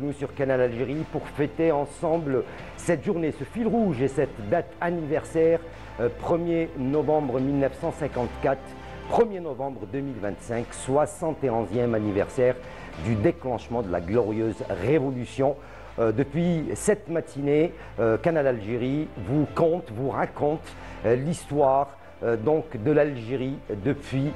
Nous sur Canal Algérie pour fêter ensemble cette journée, ce fil rouge et cette date anniversaire 1er novembre 1954, 1er novembre 2025, 71e anniversaire du déclenchement de la glorieuse révolution. Depuis cette matinée, Canal Algérie vous conte, vous raconte l'histoire donc de l'Algérie depuis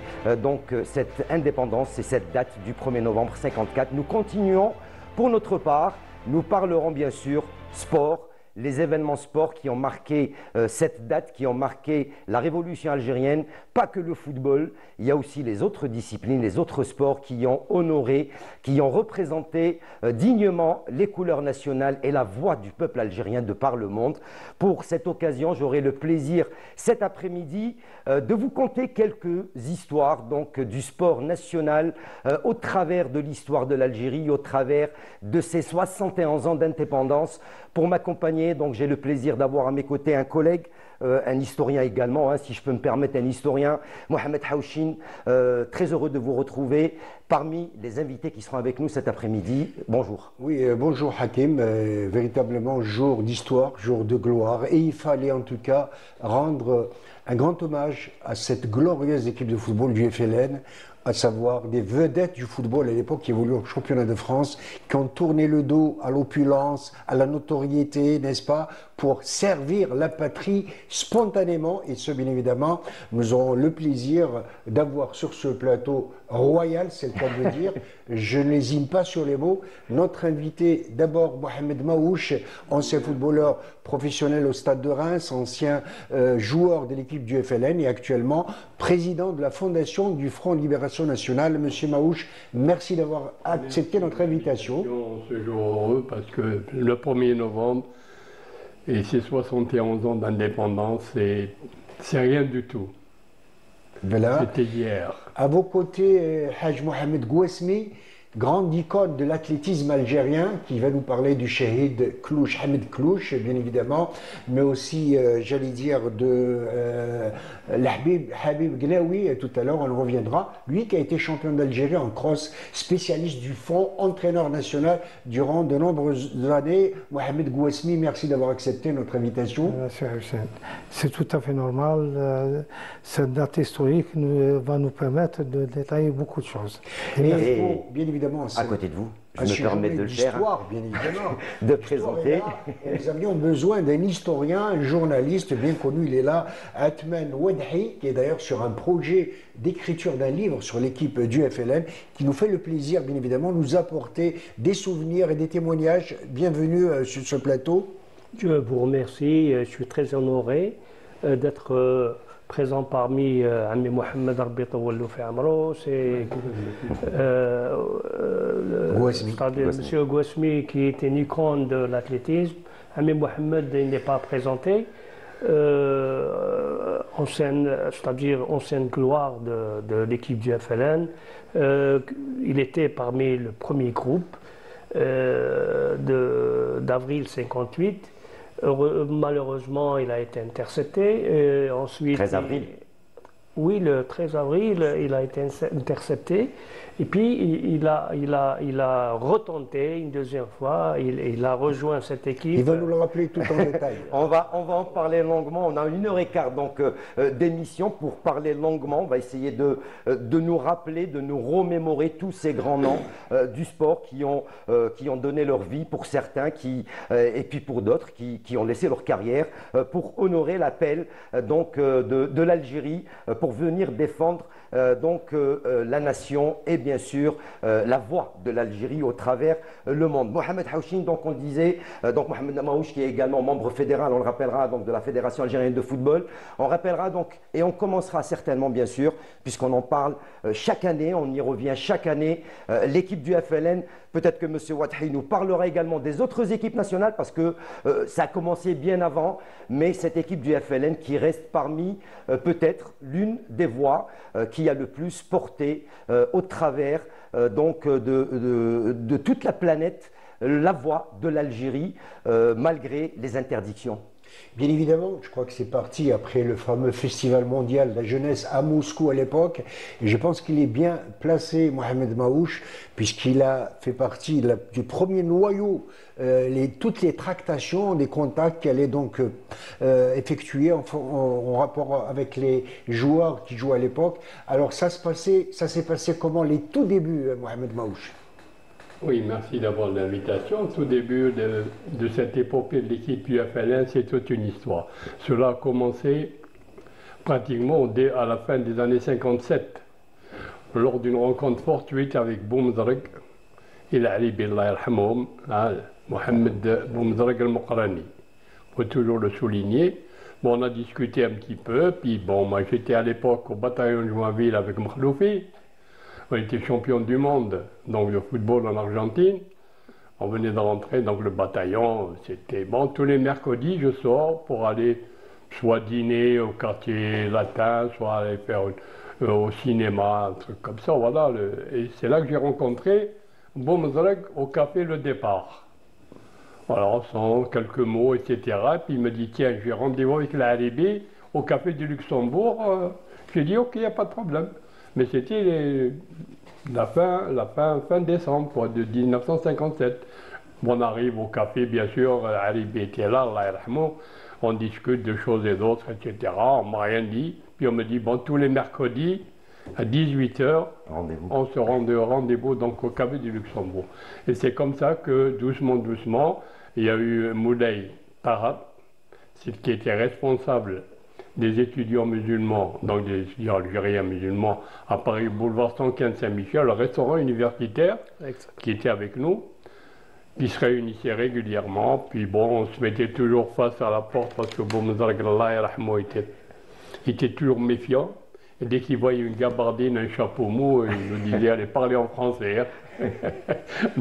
cette indépendance et cette date du 1er novembre 54. Nous continuons pour notre part, nous parlerons bien sûr sport, les événements sport qui ont marqué cette date, qui ont marqué la révolution algérienne, pas que le football, il y a aussi les autres disciplines, les autres sports qui ont honoré, qui ont représenté dignement les couleurs nationales et la voix du peuple algérien de par le monde. Pour cette occasion, j'aurai le plaisir cet après-midi de vous conter quelques histoires donc, du sport national au travers de l'histoire de l'Algérie, au travers de ses 71 ans d'indépendance. Pour m'accompagner, donc j'ai le plaisir d'avoir à mes côtés un collègue, un historien également, si je peux me permettre, un historien, Mohamed Haouchine. Très heureux de vous retrouver parmi les invités qui seront avec nous cet après-midi. Bonjour. Oui, bonjour Hakim. Véritablement jour d'histoire, jour de gloire. Et il fallait en tout cas rendre un grand hommage à cette glorieuse équipe de football du FLN, à savoir des vedettes du football à l'époque qui évoluaient au championnat de France, qui ont tourné le dos à l'opulence, à la notoriété, n'est-ce pas, pour servir la patrie spontanément. Et ce, bien évidemment, nous aurons le plaisir d'avoir sur ce plateau royal, c'est le cas de le dire, je ne lésine pas sur les mots, notre invité, d'abord Mohamed Maouche, ancien footballeur professionnel au Stade de Reims, ancien joueur de l'équipe du FLN et actuellement président de la fondation du Front de Libération Nationale. Monsieur Maouche, merci d'avoir accepté notre invitation. Ce jour heureux parce que le 1er novembre et ses 71 ans d'indépendance, c'est rien du tout. Voilà. C'était hier. À vos côtés, Haj Mohamed Gouesmi, grande icône de l'athlétisme algérien, qui va nous parler du Shahid Klouch, Hamid Klouch, bien évidemment, mais aussi, j'allais dire, de Habib Glaoui, tout à l'heure, on en reviendra. Lui qui a été champion d'Algérie en cross, spécialiste du fond, entraîneur national durant de nombreuses années. Mohamed Gouesmi, merci d'avoir accepté notre invitation. C'est tout à fait normal. Cette date historique va nous permettre de détailler beaucoup de choses. Et bien évidemment, à côté de vous, je me permets de le faire, bien évidemment, de présenter. Nous avions besoin d'un historien, un journaliste bien connu, il est là, Atman Wadhi, qui est d'ailleurs sur un projet d'écriture d'un livre sur l'équipe du FLN, qui nous fait le plaisir, bien évidemment, de nous apporter des souvenirs et des témoignages. Bienvenue sur ce plateau. Je vous remercie, je suis très honoré d'être présent parmi Ami Mohamed Arbit Wallou fi Amro, c'est Monsieur Gouesmi qui est une icône de l'athlétisme. Ami Mohamed n'est pas présenté, c'est-à-dire ancienne gloire de l'équipe du FLN. Il était parmi le premier groupe d'avril 58. Malheureusement, il a été intercepté. Ensuite, 13 avril. Oui, le 13 avril, il a été intercepté. Et puis, il a retenté une deuxième fois. Il a rejoint cette équipe. Il va nous le rappeler tout en détail. On va en parler longuement. On a 1h15 donc d'émission pour parler longuement. On va essayer de nous rappeler, de nous remémorer tous ces grands noms du sport qui ont donné leur vie pour certains, et puis pour d'autres qui ont laissé leur carrière pour honorer l'appel de l'Algérie pour venir défendre la nation et bien sûr la voix de l'Algérie au travers le monde. Mohamed Haouchine, donc on le disait, Mohamed Maouche qui est également membre fédéral, on le rappellera donc de la Fédération algérienne de football. On rappellera donc et on commencera certainement bien sûr, puisqu'on en parle chaque année, on y revient chaque année, l'équipe du FLN. Peut-être que M. Wadhi nous parlera également des autres équipes nationales parce que ça a commencé bien avant, mais cette équipe du FLN qui reste parmi peut-être l'une des voix qui a le plus porté au travers de toute la planète la voix de l'Algérie malgré les interdictions. Bien évidemment, je crois que c'est parti après le fameux festival mondial de la jeunesse à Moscou à l'époque. Et je pense qu'il est bien placé, Mohamed Maouche, puisqu'il a fait partie du premier noyau, toutes les tractations, des contacts qu'il allait donc effectuer en rapport avec les joueurs qui jouaient à l'époque. Alors ça s'est passé comment les tout débuts, Mohamed Maouche? Oui, merci d'avoir l'invitation. Au tout début de cette épopée de l'équipe UFLN, c'est toute une histoire. Cela a commencé pratiquement à la fin des années 57, lors d'une rencontre fortuite avec Boumzreg et l'Alibi, Allah yarhamoum, Mohamed Boumzreg al-Mokrani. Il faut toujours le souligner. Bon, on a discuté un petit peu, puis bon, moi j'étais à l'époque au bataillon de Joinville avec Mkhloufi. On était champion du monde, donc le football en Argentine. On venait de rentrer, donc le bataillon, c'était bon. Tous les mercredis, je sors pour aller soit dîner au quartier latin, soit aller faire au cinéma, un truc comme ça, voilà. Et c'est là que j'ai rencontré Boumzreg au café Le Départ. Voilà, sans quelques mots, etc. Puis il me dit, tiens, j'ai rendez-vous avec l'Alibi au café du Luxembourg. J'ai dit, ok, il n'y a pas de problème. Mais c'était la fin décembre quoi, de 1957. On arrive au café, bien sûr, Alibi était là, Allah yarhamou. On discute de choses et d'autres, etc. On ne m'a rien dit. Puis on me dit, bon, tous les mercredis, à 18h, on se rend de rendez-vous donc, au café du Luxembourg. Et c'est comme ça que, doucement, il y a eu Moulay Tarat, qui était responsable des étudiants musulmans, donc des étudiants algériens musulmans, à Paris, boulevard 115 Saint-Michel, le restaurant universitaire qui était avec nous, qui se réunissait régulièrement. Puis bon, on se mettait toujours face à la porte parce que Boumzreg Allah yarhamou était toujours méfiant. Et dès qu'il voyait une gabardine, un chapeau mou, il nous disait allez parler en français.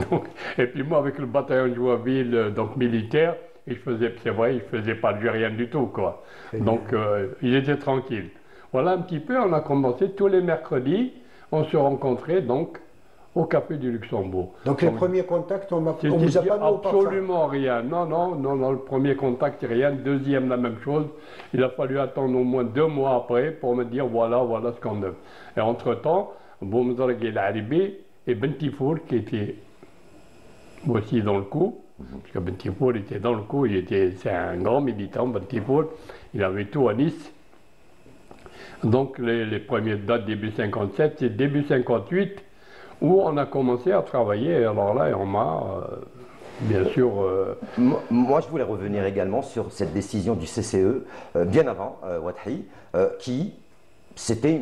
Donc, et puis moi, avec le bataillon de Joinville, donc militaire, c'est vrai, il ne faisait pas algérien du tout, quoi. Donc, il était tranquille. Voilà un petit peu, on a commencé tous les mercredis, on se rencontrait donc au café du Luxembourg. Donc, les premiers contacts, on vous a pas mis au parfum? Absolument rien. Non, le premier contact, rien. Le deuxième, la même chose. Il a fallu attendre au moins 2 mois après pour me dire voilà ce qu'on a. Et entre-temps, Boumzreg et l'Alibi et Bentifour qui était aussi dans le coup. Parce que Bentifour était dans le coup, c'est un grand militant, Bentifour, il avait tout à Nice. Donc les premières dates début 57, c'est début 58 où on a commencé à travailler. Alors là, on m'a, bien sûr... Moi, je voulais revenir également sur cette décision du CCE, bien avant Wathi, qui c'était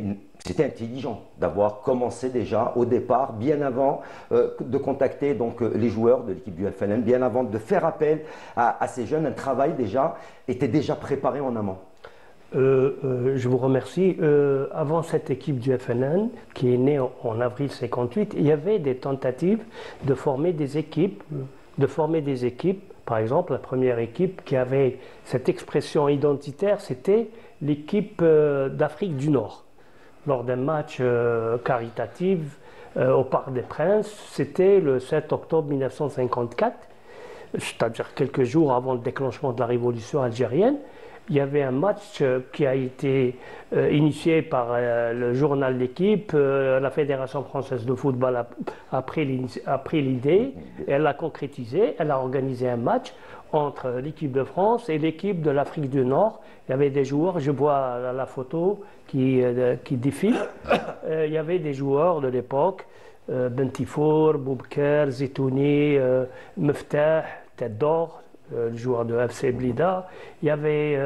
intelligent d'avoir commencé déjà au départ, bien avant de contacter donc, les joueurs de l'équipe du FLN, bien avant de faire appel à ces jeunes. Un travail était déjà préparé en amont. Je vous remercie. Avant cette équipe du FNN, qui est née en avril 58, il y avait des tentatives de former des équipes. Par exemple, la première équipe qui avait cette expression identitaire, c'était l'équipe d'Afrique du Nord. Lors d'un match caritatif au Parc des Princes, c'était le 7 octobre 1954, c'est-à-dire quelques jours avant le déclenchement de la révolution algérienne. Il y avait un match qui a été initié par le journal L'équipe. La Fédération française de football a pris l'idée, et elle l'a concrétisé. Elle a organisé un match entre l'équipe de France et l'équipe de l'Afrique du Nord. Il y avait des joueurs, je vois la photo qui défile. Il y avait des joueurs de l'époque, Bentifour, Boubker, Zitouni, Meftah, Tête d'Or, le joueur de FC Blida. Il y avait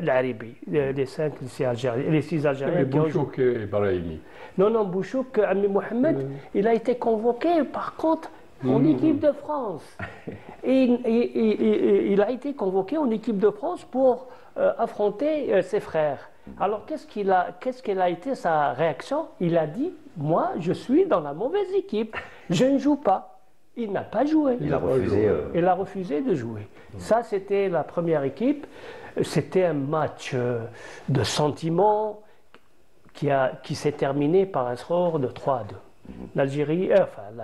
l'Aribi, les 6 Algériens. Les 6 Algériens. Bouchouk et Brahimi. Non, Bouchouk, Ami Mohamed, il a été convoqué par contre en équipe de France. Et il a été convoqué en équipe de France pour affronter ses frères. Alors quelle a été sa réaction? Il a dit, moi je suis dans la mauvaise équipe, je ne joue pas. Il n'a pas joué. Il a refusé de jouer. Ça, c'était la première équipe. C'était un match de sentiment qui s'est terminé par un score de 3-2.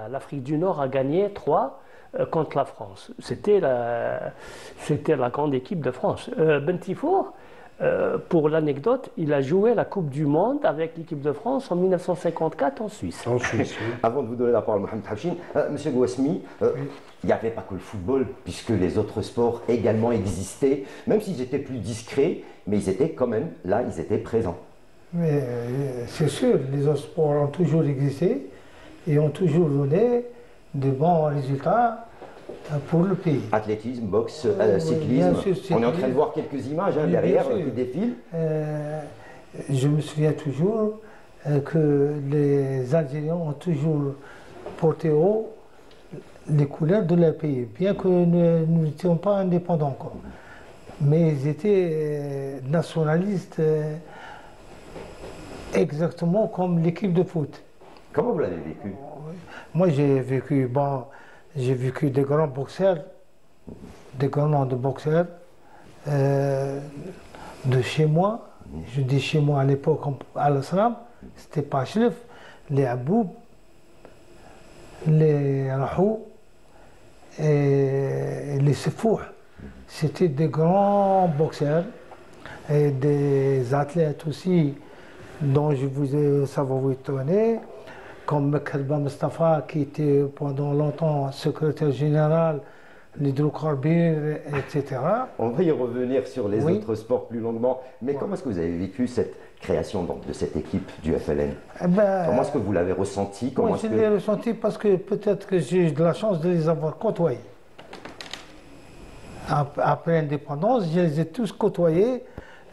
L'Afrique du Nord a gagné 3. contre la France. C'était la grande équipe de France. Bentifour, pour l'anecdote, il a joué la Coupe du Monde avec l'équipe de France en 1954 en Suisse. En Suisse, oui. Avant de vous donner la parole, Mohamed Habchin, Monsieur Gouasmi, il n'y avait pas que le football, puisque les autres sports également existaient, même s'ils étaient plus discrets, mais ils étaient quand même là, ils étaient présents. Mais c'est sûr, les autres sports ont toujours existé et ont toujours donné de bons résultats pour le pays. Athlétisme, boxe, bien cyclisme. sûr, On est en train de voir quelques images Oui, derrière bien sûr. qui défilent. Je me souviens toujours que les Algériens ont toujours porté haut les couleurs de leur pays, bien que nous n'étions pas indépendants encore. Mais ils étaient nationalistes exactement comme l'équipe de foot. Comment vous l'avez vécu? Moi j'ai vécu des grands boxeurs, des grands noms de boxeurs de chez moi. Je dis chez moi à l'époque à l'Islam, c'était pas Chlef, les Aboub, les Rahou et les Sefouh. C'était des grands boxeurs et des athlètes aussi dont ça va vous étonner, comme Kalba Mustafa qui était pendant longtemps secrétaire général, l'hydrocarbure, etc. On va y revenir sur les Oui. autres sports plus longuement, mais comment est-ce que vous avez vécu cette création donc, de cette équipe du FLN? Eh ben, Comment est-ce que vous l'avez ressenti? Comment moi, est-ce je que... l'ai ressenti parce que peut-être que j'ai eu de la chance de les avoir côtoyés. Après l'indépendance, je les ai tous côtoyés,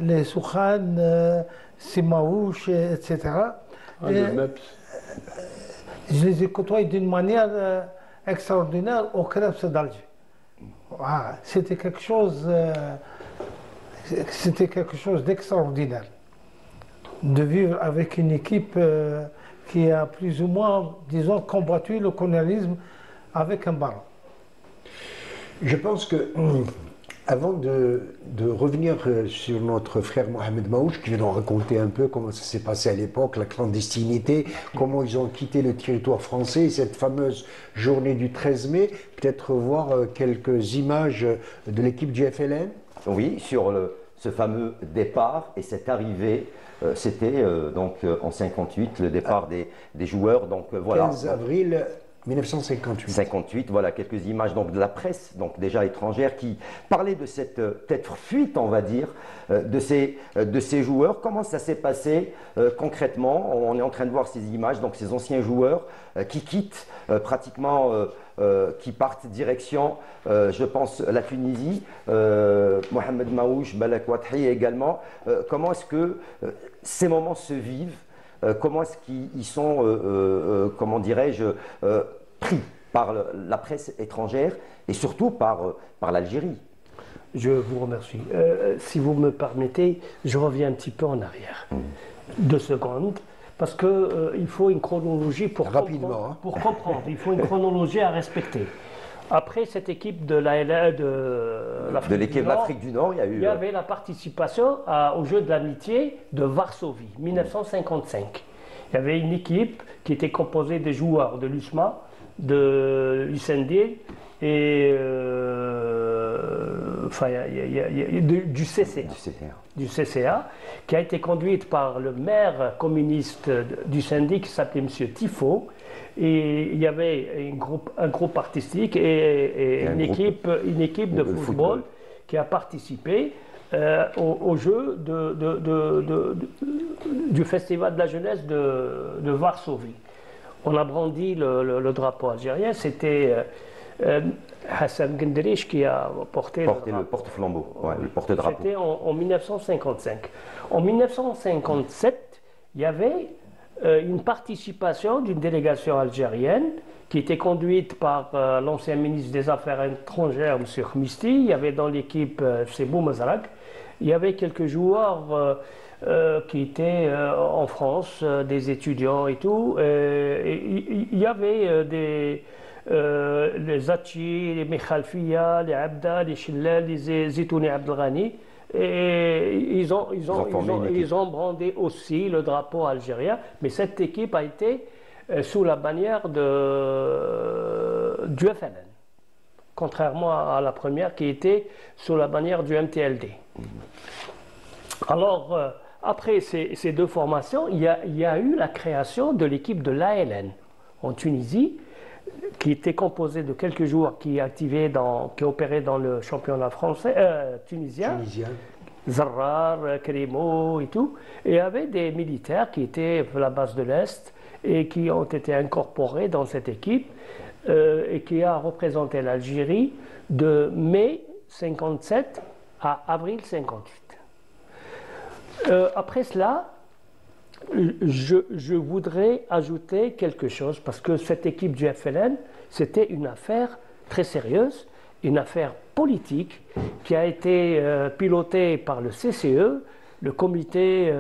les Soukhan, Simaouche, etc. Et Le MEPS. je les ai côtoyés d'une manière extraordinaire au Krebs d'Alger. Voilà, c'était quelque chose d'extraordinaire de vivre avec une équipe qui a plus ou moins, disons, combattu le colonialisme avec un ballon. Je pense que, avant de revenir sur notre frère Mohamed Maouche, qui vient nous raconter un peu comment ça s'est passé à l'époque, la clandestinité, comment ils ont quitté le territoire français, cette fameuse journée du 13 mai, peut-être voir quelques images de l'équipe du FLN. Oui, sur ce fameux départ et cette arrivée, c'était donc en 58, le départ des joueurs. Donc voilà. 15 avril 1958. 58, voilà quelques images donc de la presse, donc déjà étrangère, qui parlait de cette peut-être fuite, on va dire, de ces joueurs. Comment ça s'est passé concrètement? On est en train de voir ces images, donc ces anciens joueurs qui quittent pratiquement, qui partent direction, je pense, la Tunisie. Mohamed Maouche, Balak Wathi également. Comment est-ce que ces moments se vivent? Comment est-ce qu'ils sont, comment dirais-je, pris par la presse étrangère et surtout par l'Algérie? Je vous remercie. Si vous me permettez, je reviens un petit peu en arrière. 2 secondes. Parce qu'il faut une chronologie pour rapidement, comprendre, pour comprendre. Il faut une chronologie à respecter. Après cette équipe de l'équipe d'Afrique du Nord, il y avait la participation aux Jeux de l'amitié de Varsovie, 1955. Il y avait une équipe qui était composée des joueurs de l'USMA, de l'USND et du CCA, qui a été conduite par le maire communiste du syndic qui s'appelait M. Tifo. Et il y avait un groupe artistique et une équipe de football qui a participé au jeu du Festival de la jeunesse de Varsovie. On a brandi le drapeau algérien, c'était Hassan Gendrich qui a porté le porte-flambeau, ouais, le porte-drapeau. C'était en 1955. En 1957, il y avait une participation d'une délégation algérienne qui était conduite par l'ancien ministre des Affaires étrangères, M. Khmisti. Il y avait dans l'équipe Sebou Mazrak. Il y avait quelques joueurs qui étaient en France, des étudiants et tout. Il y avait les Zachi, les Mekhalfia, les Abda, les Chillal, les Zitouni Abdelghani. Et ils ont brandé aussi le drapeau algérien, mais cette équipe a été sous la bannière du FLN. contrairement à la première qui était sous la bannière du MTLD. Alors, après ces deux formations, il y a eu la création de l'équipe de l'ALN en Tunisie, qui était composée de quelques joueurs qui opéraient dans le championnat français, tunisien. Zarrar, Kerimo et tout. Et il y avait des militaires qui étaient à la base de l'Est et qui ont été incorporés dans cette équipe et qui a représenté l'Algérie de mai 57 à avril 58. Après cela, je voudrais ajouter quelque chose parce que cette équipe du FLN, c'était une affaire très sérieuse, une affaire politique qui a été pilotée par le CCE, le comité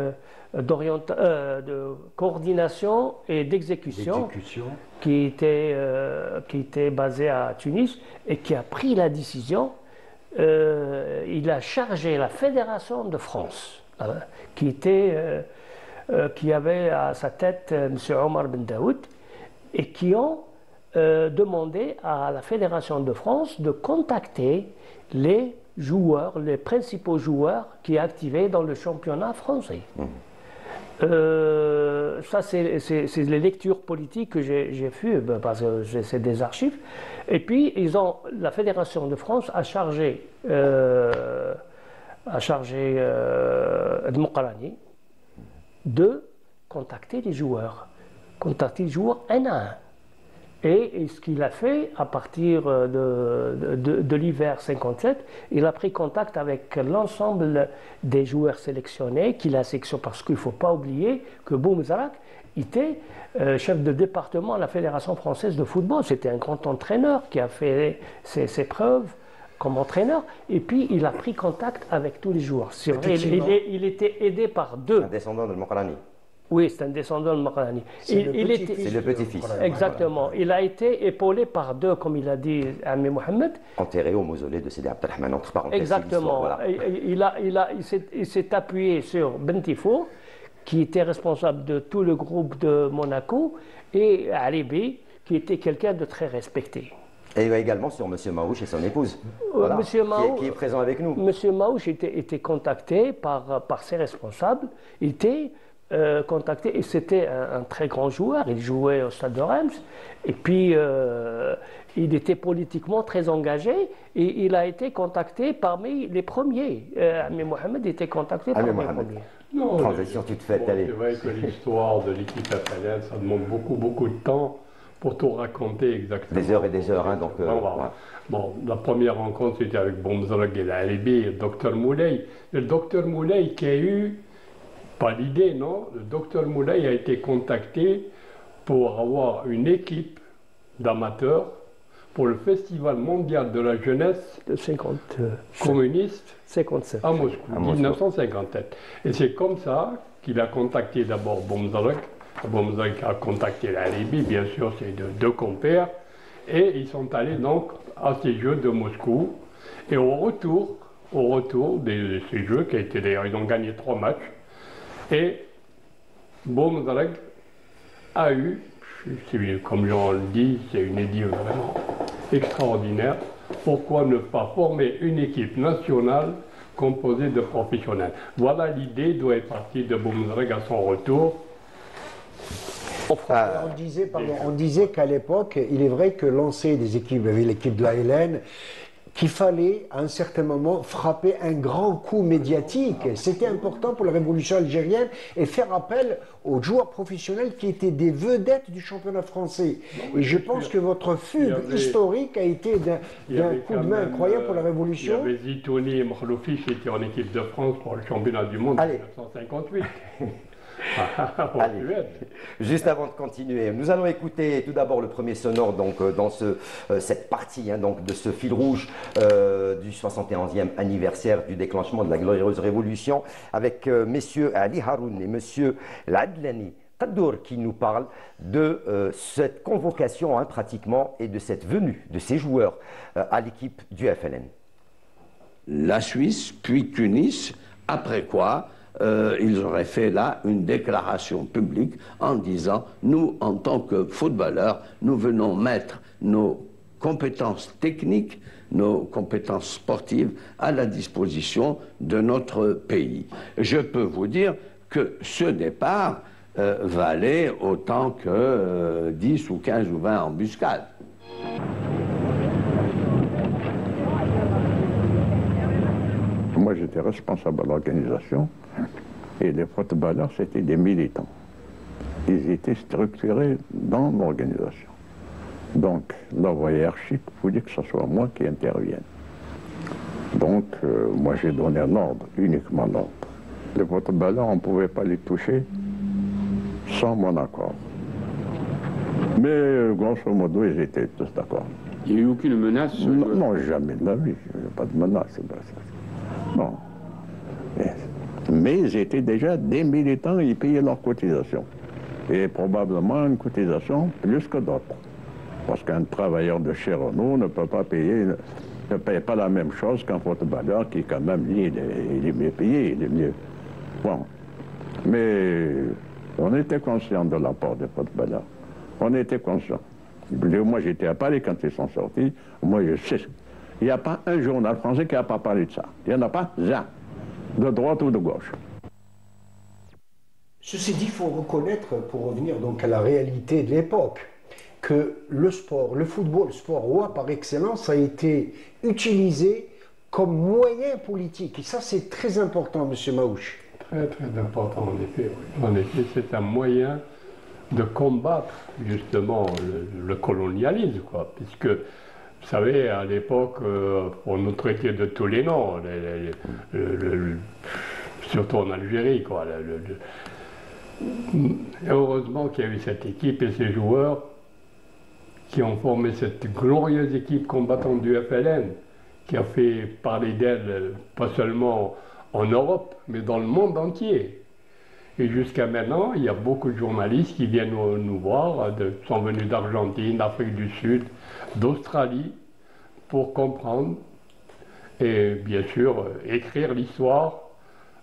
de coordination et d'exécution qui était basé à Tunis et qui a pris la décision. Il a chargé la Fédération de France, qui avait à sa tête M. Omar Ben Daoud, et qui ont demandé à la Fédération de France de contacter les joueurs, les principaux joueurs qui activaient dans le championnat français. Ça, c'est les lectures politiques que j'ai fait, parce que c'est des archives. Et puis, la Fédération de France a chargé Mokrani de contacter les joueurs un à un. Et ce qu'il a fait à partir de l'hiver 57, il a pris contact avec l'ensemble des joueurs sélectionnés qu'il a sélectionnés, parce qu'il ne faut pas oublier que Boumzarak était chef de département à la Fédération française de football. C'était un grand entraîneur qui a fait ses preuves comme entraîneur, et puis il a pris contact avec tous les joueurs. C'est vrai, il était aidé par deux. Un descendant de Mokrani. Oui, c'est un descendant de Mokrani. C'est le petit-fils. Exactement. Il a été épaulé par deux, comme il a dit Ami Mohamed. Enterré au mausolée de Sidi Abdelrahman, entre parenthèses. Exactement. Voilà. Il s'est appuyé sur Bentifo, qui était responsable de tout le groupe de Monaco, et Alibi, qui était quelqu'un de très respecté. Et également sur M. Maouche et son épouse, voilà, qui est présent avec nous. M. Maouche était contacté par ses responsables, il était contacté, et c'était un très grand joueur, il jouait au Stade de Reims, et puis il était politiquement très engagé, et il a été contacté parmi les premiers. Ami Mohamed était contacté parmi les premiers. Non, transition toute faite, allez. C'est vrai que l'histoire de l'équipe FLN, ça demande beaucoup de temps pour tout raconter exactement. Des heures et des heures, hein, donc... Bon, la première rencontre, c'était avec Boumzrag et l'Alibi et le docteur Moulay. Le docteur Moulay qui a eu, pas l'idée, non, le docteur Moulay a été contacté pour avoir une équipe d'amateurs pour le Festival mondial de la jeunesse communiste 57. à Moscou, 1957. Et c'est comme ça qu'il a contacté d'abord Boumzrag. Boumzrag a contacté l'Alibi, bien sûr, c'est deux compères, et ils sont allés donc à ces Jeux de Moscou. Et au retour de ces Jeux, qui étaient d'ailleurs, ils ont gagné 3 matchs, et Boumzrag a eu, comme on le dit, c'est une idée vraiment extraordinaire. Pourquoi ne pas former une équipe nationale composée de professionnels? Voilà l'idée d'où est partie de Boumzrag à son retour. On disait qu'à l'époque, il est vrai que lancer des équipes, avec l'équipe de la LN, qu'il fallait à un certain moment frapper un grand coup médiatique. C'était important pour la révolution algérienne et faire appel aux joueurs professionnels qui étaient des vedettes du championnat français. Et je pense que votre fugue historique a été d'un coup de main incroyable pour la révolution. Il y avait Zitouni et Mokhloufi qui étaient en équipe de France pour le championnat du monde en 1958. Allez, juste avant de continuer, nous allons écouter tout d'abord le premier sonore donc, dans cette partie donc, de ce fil rouge du 71e anniversaire du déclenchement de la glorieuse révolution avec messieurs Ali Haroun et monsieur Ladlani Taddour qui nous parlent de cette convocation pratiquement et de cette venue de ces joueurs à l'équipe du FLN. La Suisse, puis Tunis, après quoi ils auraient fait là une déclaration publique en disant « Nous, en tant que footballeurs, nous venons mettre nos compétences techniques, nos compétences sportives à la disposition de notre pays. Je peux vous dire que ce départ valait autant que 10 ou 15 ou 20 embuscades. Moi, j'étais responsable de l'organisation et les footballeurs, c'était des militants. Ils étaient structurés dans l'organisation. Donc, la hiérarchique voulait que ce soit moi qui intervienne. Donc, moi, j'ai donné un ordre, uniquement l'ordre. Les footballeurs, on ne pouvait pas les toucher sans mon accord. Mais, grosso modo, ils étaient tous d'accord. Il n'y a eu aucune menace? Non, jamais de la vie. Il n'y a pas de menace. Non. Mais ils étaient déjà des militants, ils payaient leur cotisation. Et probablement une cotisation plus que d'autres. Parce qu'un travailleur de chez Renault ne peut pas payer, ne paye pas la même chose qu'un footballeur qui, quand même, lui, il est mieux payé, il est mieux. Bon. Mais on était conscient de l'apport des footballeurs. On était conscient. Moi, j'étais à Paris quand ils sont sortis. Moi, je sais. Il n'y a pas un journal français qui n'a pas parlé de ça. Il n'y en a pas un, de droite ou de gauche. Ceci dit, il faut reconnaître, pour revenir donc à la réalité de l'époque, que le sport, le football, sport roi par excellence, a été utilisé comme moyen politique. Et ça, c'est très important, M. Maouche. Très, très important, en effet. Oui. En effet, c'est un moyen de combattre, justement, le colonialisme, quoi. Puisque, vous savez, à l'époque, on nous traitait de tous les noms, surtout en Algérie, quoi. Heureusement qu'il y a eu cette équipe et ces joueurs qui ont formé cette glorieuse équipe combattante du FLN, qui a fait parler d'elle pas seulement en Europe, mais dans le monde entier. Et jusqu'à maintenant, il y a beaucoup de journalistes qui viennent nous voir, sont venus d'Argentine, d'Afrique du Sud, d'Australie, pour comprendre et bien sûr écrire l'histoire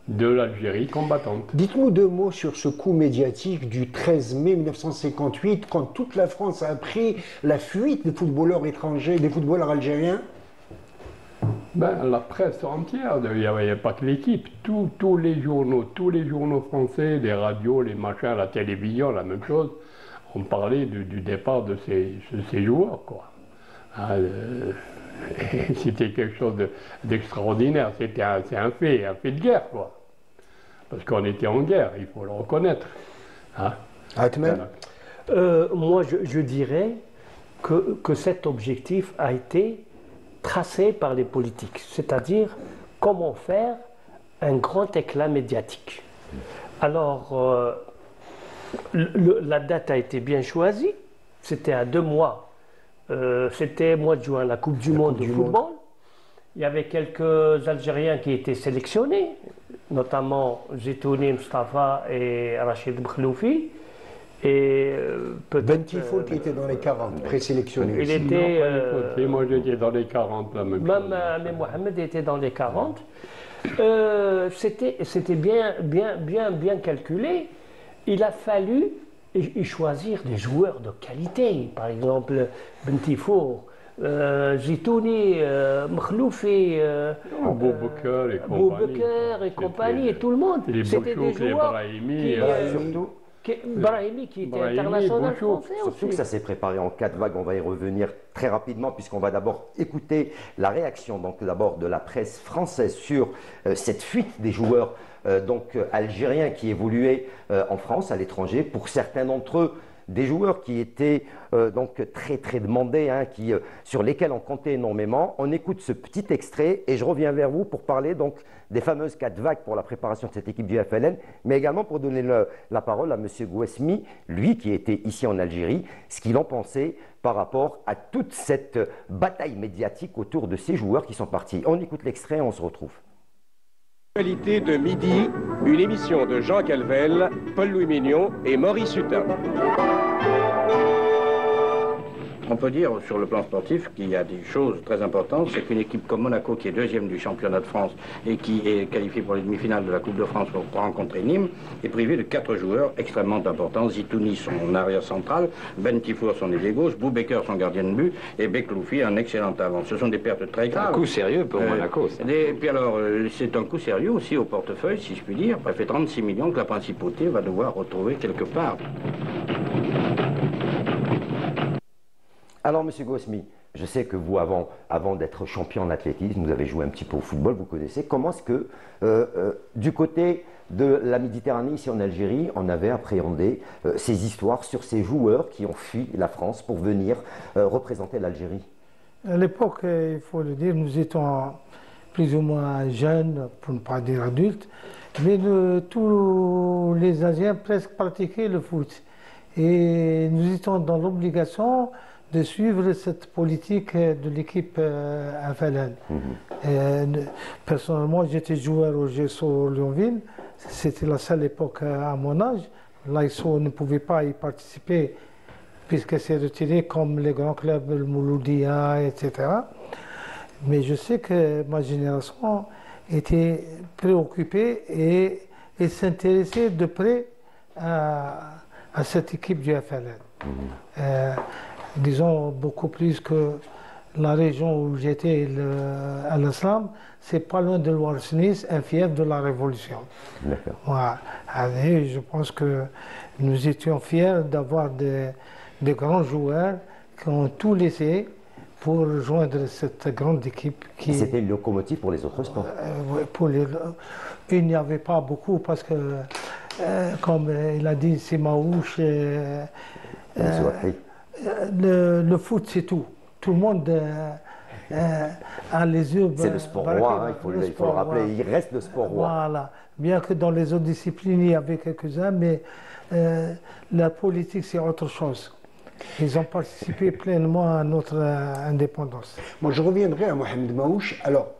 de l'Algérie combattante. Dites-nous deux mots sur ce coup médiatique du 13 mai 1958, quand toute la France a appris la fuite des footballeurs étrangers, des footballeurs algériens. Ben, la presse entière, il n'y avait pas que l'équipe, tous les journaux français, les radios, les machins, la télévision, la même chose, on parlait du départ de ces joueurs, quoi. C'était quelque chose d'extraordinaire, c'est un fait de guerre, quoi. Parce qu'on était en guerre, il faut le reconnaître. Hein? Moi, je dirais que cet objectif a été tracé par les politiques, c'est-à-dire comment faire un grand éclat médiatique. Alors, la date a été bien choisie, c'était à 2 mois, c'était mois de juin, la Coupe du Monde de football. Il y avait quelques Algériens qui étaient sélectionnés, notamment Zitouni Mustafa et Rachid Bkhloufi. Et Ben Tifo qui était dans les 40, présélectionné. Il était. Moi j'étais dans les 40, la même chose. Même Mohamed était dans les 40. C'était bien calculé. Il a fallu choisir des joueurs de qualité. Par exemple, Ben Tifo, Zitouni, Mkhloufi, Boubacar et compagnie, et tout le monde. C'était des joueurs surtout. Brahimi qui était international français aussi. Surtout que ça s'est préparé en 4 vagues, on va y revenir très rapidement puisqu'on va d'abord écouter la réaction donc d'abord de la presse française sur cette fuite des joueurs algériens qui évoluaient en France, à l'étranger. Pour certains d'entre eux, des joueurs qui étaient donc très demandés, hein, sur lesquels on comptait énormément. On écoute ce petit extrait et je reviens vers vous pour parler donc des fameuses 4 vagues pour la préparation de cette équipe du FLN, mais également pour donner la parole à M. Gouesmi, lui qui était ici en Algérie, ce qu'il en pensait par rapport à toute cette bataille médiatique autour de ces joueurs qui sont partis. On écoute l'extrait et on se retrouve. Actualité de midi, une émission de Jean Calvel, Paul-Louis Mignon et Maurice Hutin. On peut dire sur le plan sportif qu'il y a des choses très importantes. C'est qu'une équipe comme Monaco, qui est deuxième du championnat de France et qui est qualifiée pour les demi-finales de la Coupe de France pour rencontrer Nîmes, est privée de 4 joueurs extrêmement importants. Zitouni, son arrière central, Ben Tifour, son ailier gauche, Boubaker, son gardien de but, et Bekloufi, un excellent avant. Ce sont des pertes très graves. Un coup sérieux pour Monaco. Et puis alors, c'est un coup sérieux aussi au portefeuille, si je puis dire. Ça fait 36 millions que la principauté va devoir retrouver quelque part. Alors, Monsieur Gosmi, je sais que vous, avant d'être champion en athlétisme, vous avez joué un petit peu au football, vous connaissez. Comment est-ce que, du côté de la Méditerranée, ici en Algérie, on avait appréhendé ces histoires sur ces joueurs qui ont fui la France pour venir représenter l'Algérie? À l'époque, il faut le dire, nous étions plus ou moins jeunes, pour ne pas dire adultes, mais tous les Asiens presque pratiquaient le foot. Et nous étions dans l'obligation de suivre cette politique de l'équipe FLN. Personnellement, j'étais joueur au GSO Lionville. C'était la seule époque à mon âge. L'AISO ne pouvait pas y participer puisqu'elle s'est retirée comme les grands clubs, le Mouloudia, etc. Mais je sais que ma génération était préoccupée et s'intéressait de près à cette équipe du FLN. Disons beaucoup plus que la région où j'étais, à l'Islam, c'est pas loin de Loire-Nice, un fief de la Révolution. D'accord. Voilà. Et je pense que nous étions fiers d'avoir des grands joueurs qui ont tout laissé pour rejoindre cette grande équipe qui... C'était une locomotive pour les autres sports. Il n'y avait pas beaucoup parce que, comme il a dit, c'est Maouche. Le foot, c'est tout. Tout le monde a les yeux... C'est le sport roi, hein, il faut le rappeler. Il reste le sport roi. Voilà. Bien que dans les autres disciplines, il y avait quelques-uns, mais la politique, c'est autre chose. Ils ont participé pleinement à notre indépendance. Moi, je reviendrai à Mohamed Maouche. Alors,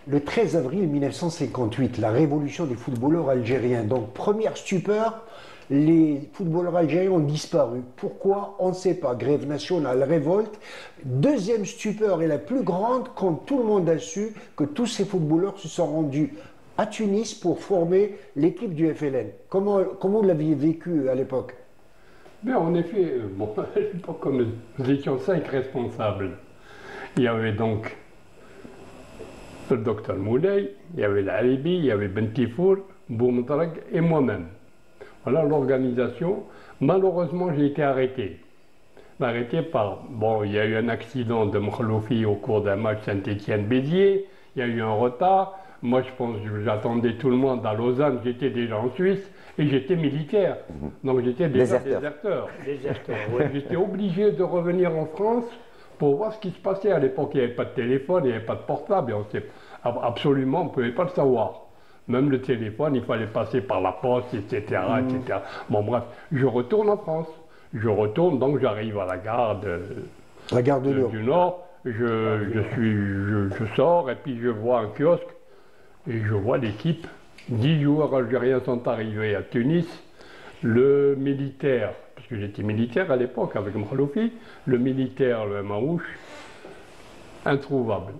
le 13 avril 1958, la révolution des footballeurs algériens. Donc, première stupeur, les footballeurs algériens ont disparu. Pourquoi? On ne sait pas. Grève nationale, révolte. Deuxième stupeur et la plus grande, quand tout le monde a su que tous ces footballeurs se sont rendus à Tunis pour former l'équipe du FLN. Comment vous l'aviez vécu à l'époque? Mais en effet, bon, à l'époque, comme nous étions 5 responsables, il y avait donc le docteur Moulay, il y avait l'Alibi, il y avait Ben Tifour, Boumdrag et moi-même. Voilà l'organisation. Malheureusement, j'ai été arrêté. Arrêté par... Bon, il y a eu un accident de Mkhloufi au cours d'un match Saint-Étienne-Béziers. Il y a eu un retard. Moi, je pense que j'attendais tout le monde à Lausanne. J'étais déjà en Suisse et j'étais militaire. Donc, j'étais déjà déserteur. Oui. J'étais obligé de revenir en France pour voir ce qui se passait. À l'époque, il n'y avait pas de téléphone, il n'y avait pas de portable. Absolument, on ne pouvait pas le savoir. Même le téléphone, il fallait passer par la poste, etc. etc. Bon, bref, je retourne en France. Je retourne, donc j'arrive à la gare du Nord. Je sors et puis je vois un kiosque et je vois l'équipe. 10 joueurs algériens sont arrivés à Tunis. Le militaire, parce que j'étais militaire à l'époque avec Mkhloufi, le militaire, le Maouche, introuvable.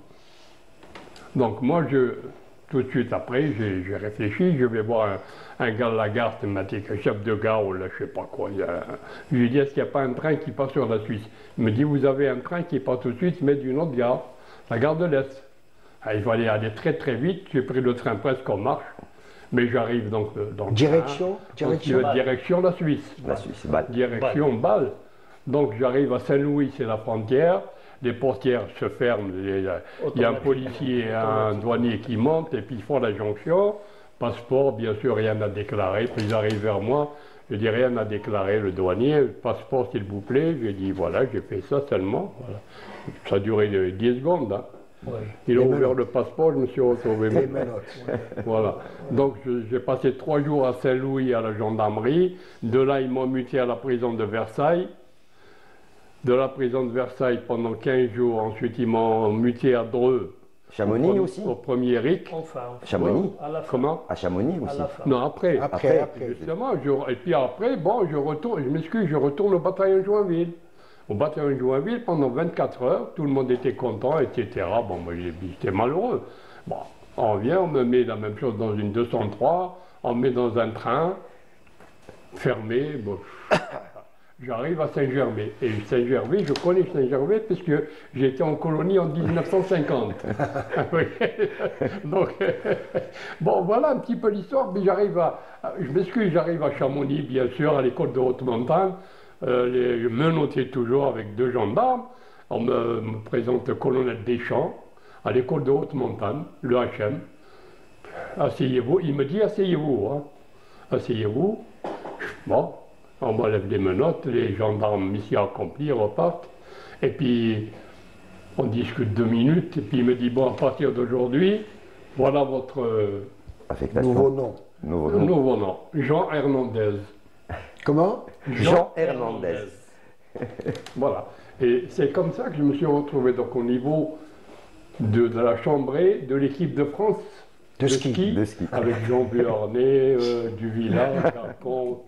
Donc moi, tout de suite après, j'ai réfléchi, je vais voir un gars de la gare thématique, un chef de gare ou là, je sais pas quoi. Je lui ai dit, est-ce qu'il n'y a pas un train qui passe sur la Suisse? Il me dit, vous avez un train qui passe tout de suite, mais d'une autre gare, la gare de l'Est. Il fallait aller très très vite, j'ai pris le train presque en marche, mais j'arrive donc dans direction la Suisse. La Suisse, Bâle. Direction Bâle. Donc j'arrive à Saint-Louis, c'est la frontière. Les portières se ferment, il y a un policier et un douanier qui montent et puis ils font la jonction. Passeport, bien sûr, rien à déclarer. Puis ils arrivent vers moi, je dis rien à déclarer, le douanier, passeport s'il vous plaît. Je dis voilà, j'ai fait ça seulement. Voilà. Ça a duré 10 secondes. Hein. Oui. Il a ouvert le passeport, je me suis retrouvé. Voilà. Donc j'ai passé 3 jours à Saint-Louis à la gendarmerie. De là, ils m'ont muté à la prison de Versailles. De la prison de Versailles pendant 15 jours. Ensuite, ils m'ont muté à Dreux. Chamonix aussi? Au premier RIC. Enfin. Chamonix? Comment? À Chamonix aussi? Non, après. Après. Justement, et puis après, bon, je retourne, je m'excuse, je retourne au bataillon Joinville. au bataillon de Joinville pendant 24 heures, tout le monde était content, etc. Bon, moi j'étais malheureux. Bon, on vient, on me met la même chose dans une 203, on me met dans un train fermé. Bon. J'arrive à Saint-Gervais. Et Saint-Gervais, je connais Saint-Gervais puisque j'étais en colonie en 1950. Donc, bon, voilà un petit peu l'histoire. Mais je m'excuse, j'arrive à Chamonix, bien sûr, à l'école de haute montagne. Je me notais toujours avec 2 gendarmes. On me présente le colonel Deschamps à l'école de haute montagne, le HM. Asseyez-vous. Il me dit, asseyez-vous. Hein. Asseyez-vous. Bon. On m'enlève les menottes, les gendarmes, mission accomplie, repartent. Et puis, on discute 2 minutes, et puis il me dit, bon, à partir d'aujourd'hui, voilà votre nouveau nom. Nouveau nom, Jean Hernandez. Comment? Jean Hernandez. Voilà. Et c'est comme ça que je me suis retrouvé donc, au niveau de la chambrée de l'équipe de France de ski. Avec Jean Buarnet, Duvillard, Carpon.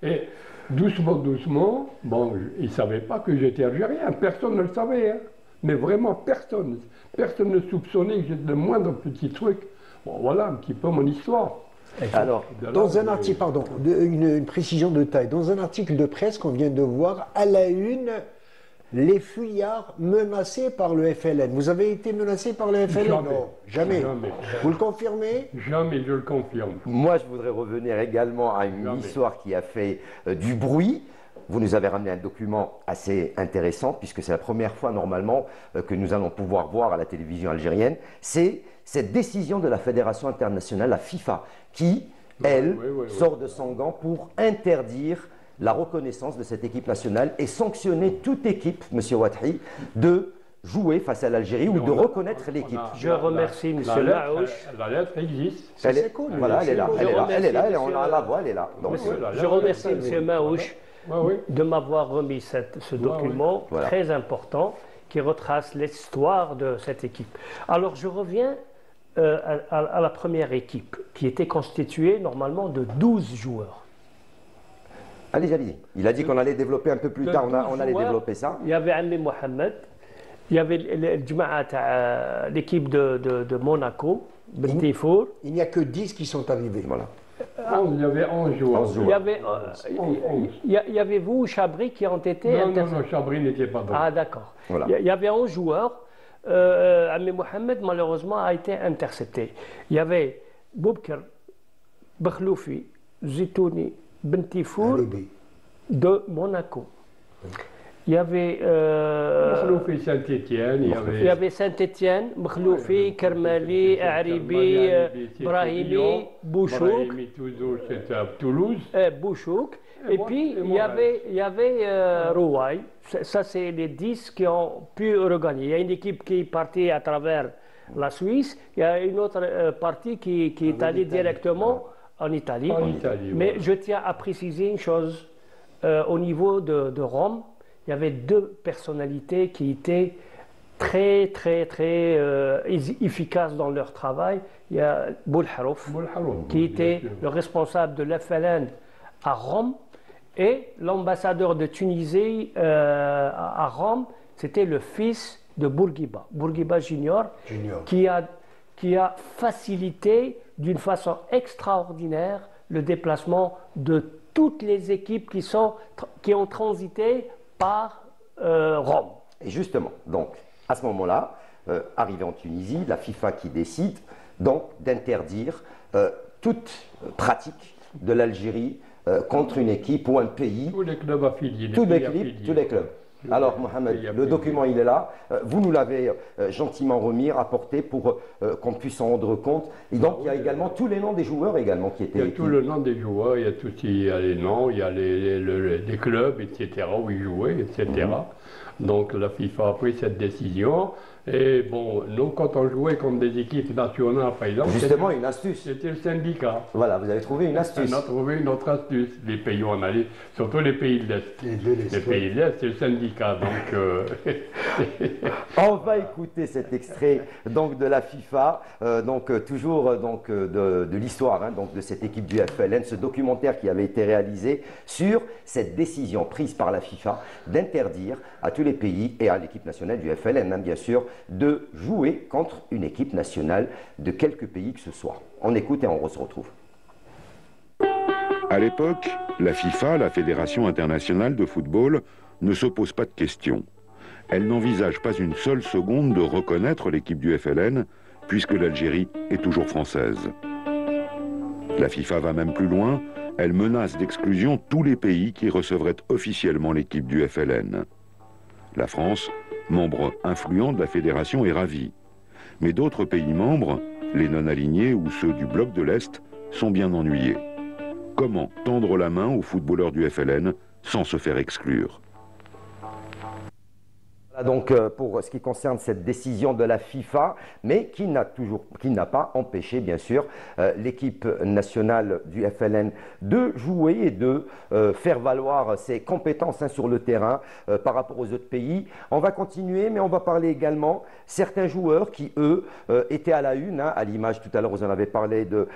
Et doucement, doucement, bon, ils ne savaient pas que j'étais algérien, personne ne le savait, hein. Mais vraiment personne. Personne ne soupçonnait que j'étais le moindre petit truc. Bon, voilà un petit peu mon histoire. Alors, dans un article, pardon, une précision de taille, dans un article de presse qu'on vient de voir, à la une, les fuyards menacés par le FLN. Vous avez été menacé par le FLN? Jamais. Non, jamais. Vous le confirmez? Jamais, je le confirme. Moi, je voudrais revenir également à une histoire qui a fait du bruit. Vous nous avez ramené un document assez intéressant, puisque c'est la première fois, normalement, que nous allons pouvoir voir à la télévision algérienne. C'est cette décision de la Fédération internationale, la FIFA, qui, elle, sort de son gant pour interdire la reconnaissance de cette équipe nationale et sanctionner toute équipe, M. Ouattari, de jouer face à l'Algérie ou de reconnaître l'équipe. Je remercie M. Maouch. La lettre existe. C'est cool. Voilà, elle est là. Elle est là, on la voit, elle est là. Donc, je remercie M. Maouch de m'avoir remis ce document très important qui retrace l'histoire de cette équipe. Alors je reviens à la première équipe qui était constituée normalement de 12 joueurs. Allez-y, allez-y. Il a dit qu'on allait développer un peu plus tard, on allait développer ça. Il y avait Ammi Mohamed, il y avait l'équipe de Monaco, Bentifour. Il n'y a que 10 qui sont arrivés. Voilà. Il y avait 11 joueurs. Il y avait vous, Chabri, qui ont été... Non, Chabri n'était pas dans. Ah, d'accord. Voilà. Il y avait 11 joueurs. Ammi Mohamed, malheureusement, a été intercepté. Il y avait Boubkar, Bakhloufi, Zitouni, Bentifour de Monaco. Il y avait Bakhloufi, Saint-Étienne. Il y avait Saint-Étienne, Bakhloufi, Kermali, Aribi, Brahimi, Bouchouk. Brahimi, c'était à Toulouse. Bouchouk. Et puis il y avait Rouaille. Ça, c'est les 10 qui ont pu regagner. Il y a une équipe qui est partie à travers la Suisse. Il y a une autre partie qui est allée directement en Italie. Mais je tiens à préciser une chose. Au niveau de Rome, il y avait 2 personnalités qui étaient très efficaces dans leur travail. Il y a Boulharouf, qui était le responsable de l'FLN à Rome, et l'ambassadeur de Tunisie à Rome, c'était le fils de Bourguiba, Bourguiba Junior. Qui a facilité d'une façon extraordinaire le déplacement de toutes les équipes qui ont transité par Rome. Et justement, donc, à ce moment-là, arrivé en Tunisie, la FIFA qui décide donc d'interdire toute pratique de l'Algérie contre une équipe ou un pays. Tous les clubs affiliés. Tous les clubs. Alors, Mohamed, le document, il est là. Vous nous l'avez gentiment remis, rapporté pour qu'on puisse s'en rendre compte. Et donc, il y a également tous les noms des joueurs également qui étaient... Il y a tout le nom des joueurs, il y a les noms, il y a les clubs, etc., où ils jouaient, etc. Donc, la FIFA a pris cette décision. Et bon, nous, quand on jouait contre des équipes nationales, par exemple, justement, une astuce. C'était le syndicat. Voilà, vous avez trouvé une astuce. On a trouvé une autre astuce. Les pays où on allait, surtout les pays de l'Est. Les pays de l'Est, c'est le syndicat. Donc, on va écouter cet extrait donc, de la FIFA, toujours de l'histoire hein, de cette équipe du FLN, ce documentaire qui avait été réalisé sur cette décision prise par la FIFA d'interdire à tous les pays et à l'équipe nationale du FLN, hein, bien sûr, de jouer contre une équipe nationale de quelque pays que ce soit. On écoute et on se retrouve. À l'époque, la FIFA, la Fédération internationale de football, ne se pose pas de questions. Elle n'envisage pas une seule seconde de reconnaître l'équipe du FLN, puisque l'Algérie est toujours française. La FIFA va même plus loin, elle menace d'exclusion tous les pays qui recevraient officiellement l'équipe du FLN. La France, membre influent de la fédération, est ravie. Mais d'autres pays membres, les non-alignés ou ceux du bloc de l'Est, sont bien ennuyés. Comment tendre la main aux footballeurs du FLN sans se faire exclure ? Voilà donc pour ce qui concerne cette décision de la FIFA, mais qui n'a pas empêché bien sûr l'équipe nationale du FLN de jouer et de faire valoir ses compétences hein, sur le terrain par rapport aux autres pays. On va continuer, mais on va parler également certains joueurs qui eux étaient à la une, hein, à l'image tout à l'heure vous en avez parlé de